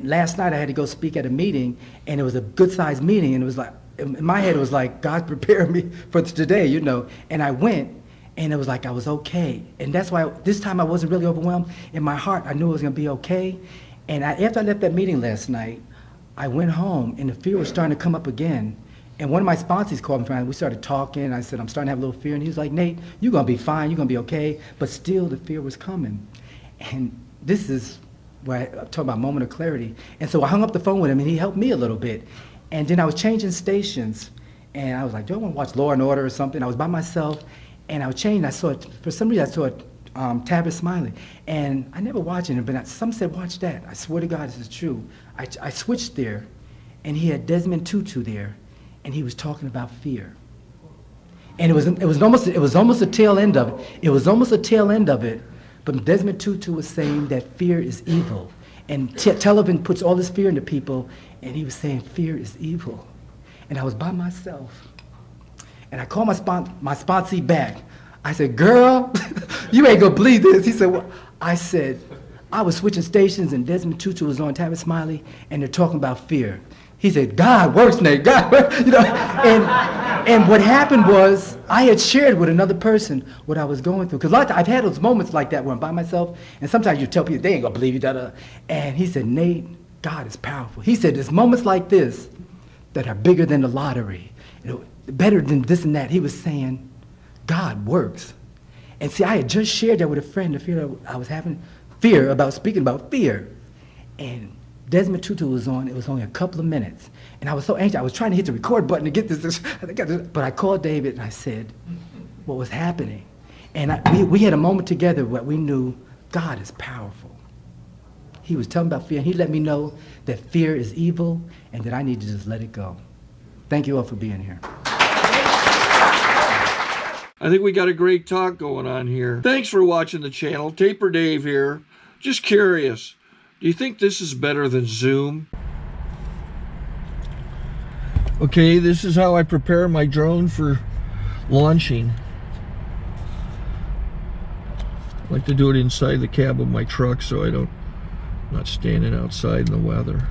last night I had to go speak at a meeting, and it was a good-sized meeting, and it was like, in my head, it was like, God prepared me for today, you know. And I went, and it was like I was okay. And that's why this time I wasn't really overwhelmed. In my heart, I knew it was going to be okay. And after I left that meeting last night, I went home, and the fear was starting to come up again. And one of my sponsors called me, and we started talking. I said, I'm starting to have a little fear. And he was like, Nate, you're going to be fine. You're going to be okay. But still, the fear was coming. And this is where I'm talking about moment of clarity. And so I hung up the phone with him, and he helped me a little bit. And then I was changing stations, and I was like, do I want to watch Law and Order or something? I was by myself, and I was changing. I saw it, for some reason I saw it, Tabitha Smiley. And I never watched it, but some said, watch that. I swear to God, this is true. I switched there, and he had Desmond Tutu there, and he was talking about fear. And it was almost a tail end of it. It was almost a tail end of it, but Desmond Tutu was saying that fear is evil. And television puts all this fear into people, and he was saying fear is evil. And I was by myself. And I called my sponsee back. I said, girl, you ain't gonna believe this. He said, well, I said, I was switching stations, and Desmond Tutu was on Tabitha Smiley, and they're talking about fear. He said, God works, Nate, God works, you know. And what happened was, I had shared with another person what I was going through. Because a lot of times, I've had those moments like that where I'm by myself, and sometimes you tell people, they ain't gonna believe you, da-da. And he said, Nate, God is powerful. He said, there's moments like this that are bigger than the lottery, you know, better than this and that. He was saying, God works. And see, I had just shared that with a friend, the fear I was having, fear about speaking about fear. And Desmond Tutu was on, it was only a couple of minutes. And I was so anxious, I was trying to hit the record button to get this, but I called David and I said what was happening. And we had a moment together where we knew God is powerful. He was telling about fear, and he let me know that fear is evil and that I need to just let it go. Thank you all for being here. I think we got a great talk going on here. Thanks for watching the channel. Taper Dave here. Just curious, do you think this is better than Zoom? Okay, this is how I prepare my drone for launching. I like to do it inside the cab of my truck so I'm not standing outside in the weather.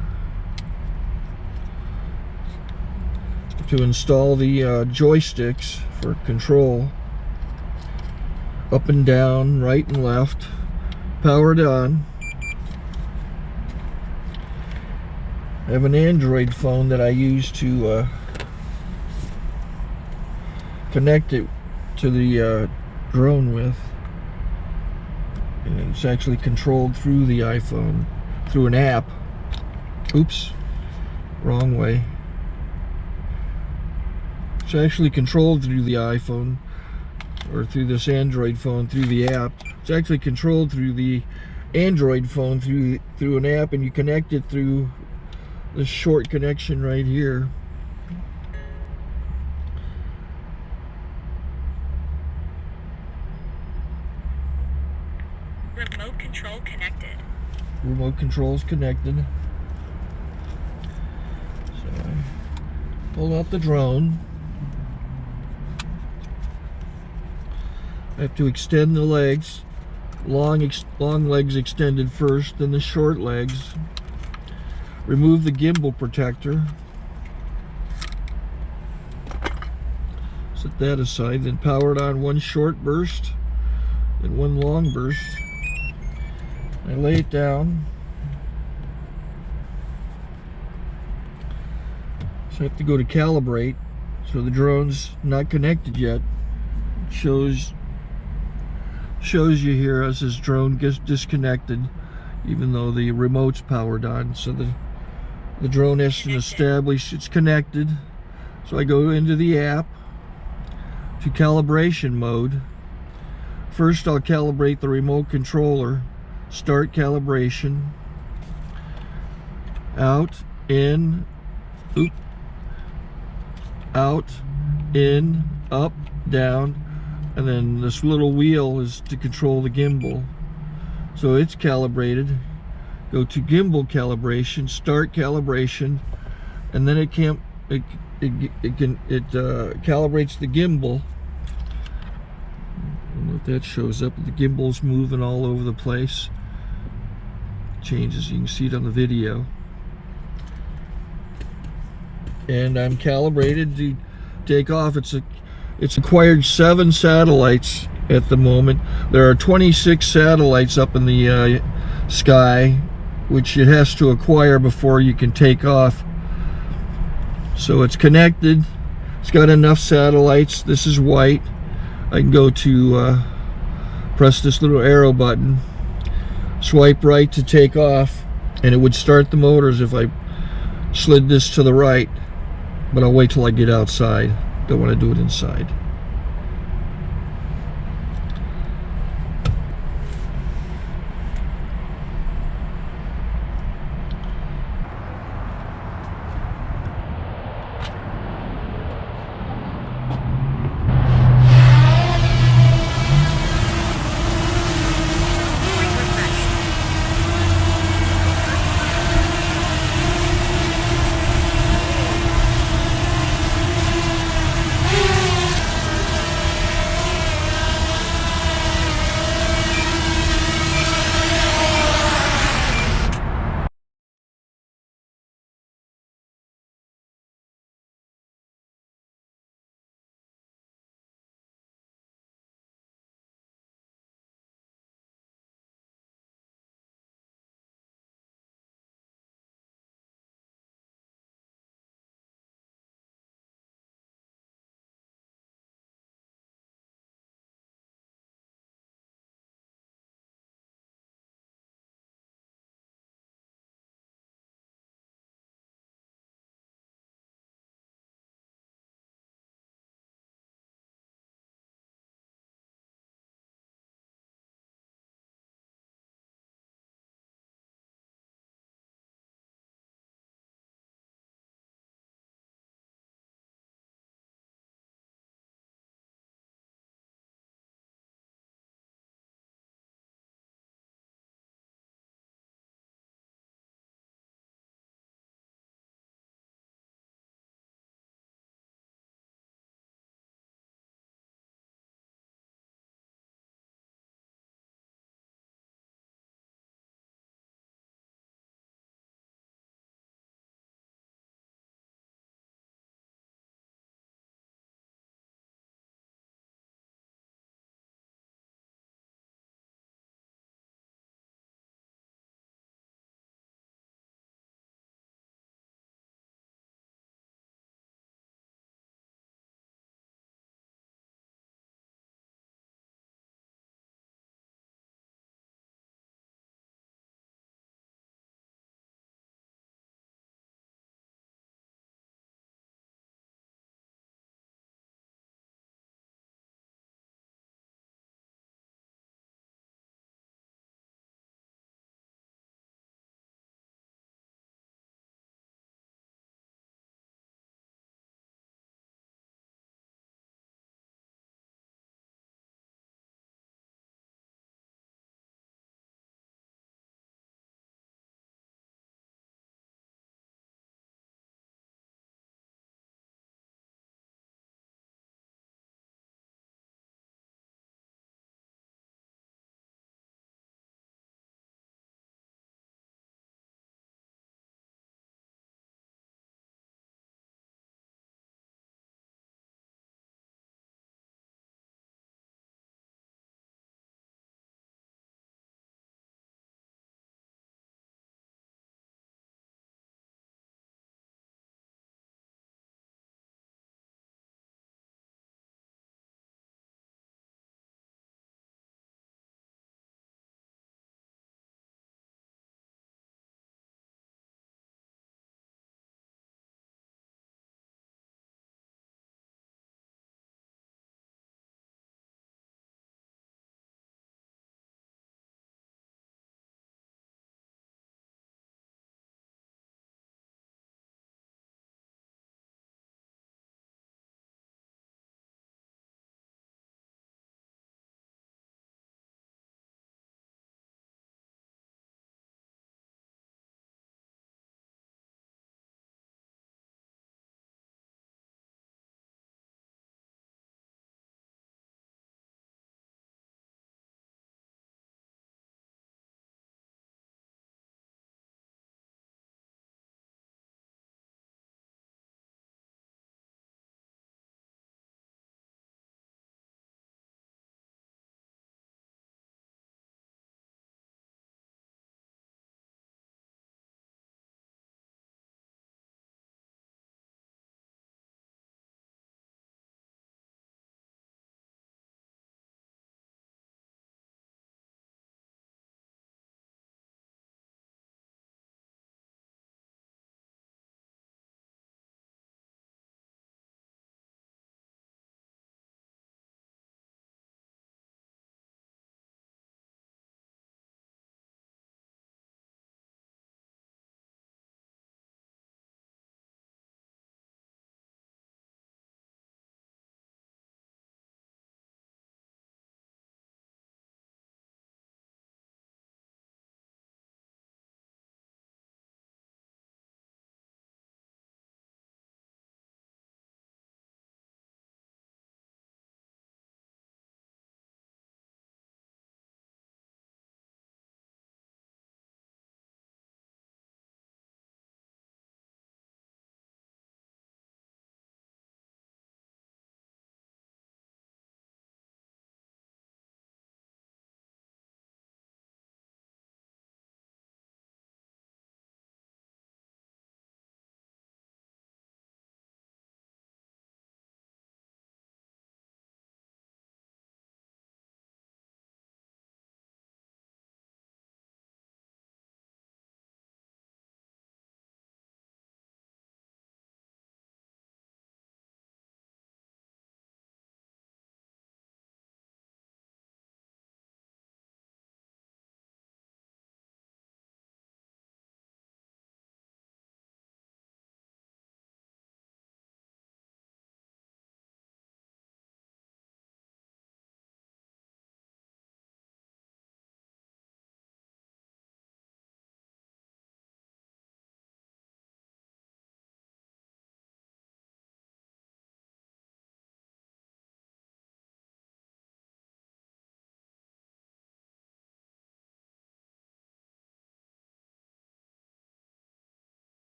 To install the joysticks for control, up and down, right and left, powered on. I have an Android phone that I use to connect it to the drone with. And it's actually controlled through the iPhone, through an app. Oops, wrong way. It's actually controlled through the iPhone, or through this Android phone, through the app. It's actually controlled through the Android phone, through an app, and you connect it through this short connection right here. Remote control connected. Remote control's connected. So I pull out the drone. I have to extend the legs. Long legs extended first, then the short legs. Remove the gimbal protector. Set that aside, then power it on one short burst and one long burst. I lay it down. So I have to go to calibrate. So the drone's not connected yet. It shows you here as this drone gets disconnected, even though the remote's powered on. So the drone has to establish it's connected. So I go into the app to calibration mode. First I'll calibrate the remote controller. Start calibration. Out, in, oop, out, in, up, down, and then this little wheel is to control the gimbal. So it's calibrated. Go to gimbal calibration, start calibration, and then it calibrates the gimbal. I don't know if that shows up. The gimbal's moving all over the place. Changes, you can see it on the video. And I'm calibrated to take off. It's acquired 7 satellites at the moment. There are 26 satellites up in the sky, which it has to acquire before you can take off. So it's connected. It's got enough satellites. This is white. I can go to press this little arrow button, swipe right to take off, and it would start the motors if I slid this to the right. But I'll wait till I get outside. Don't want to do it inside.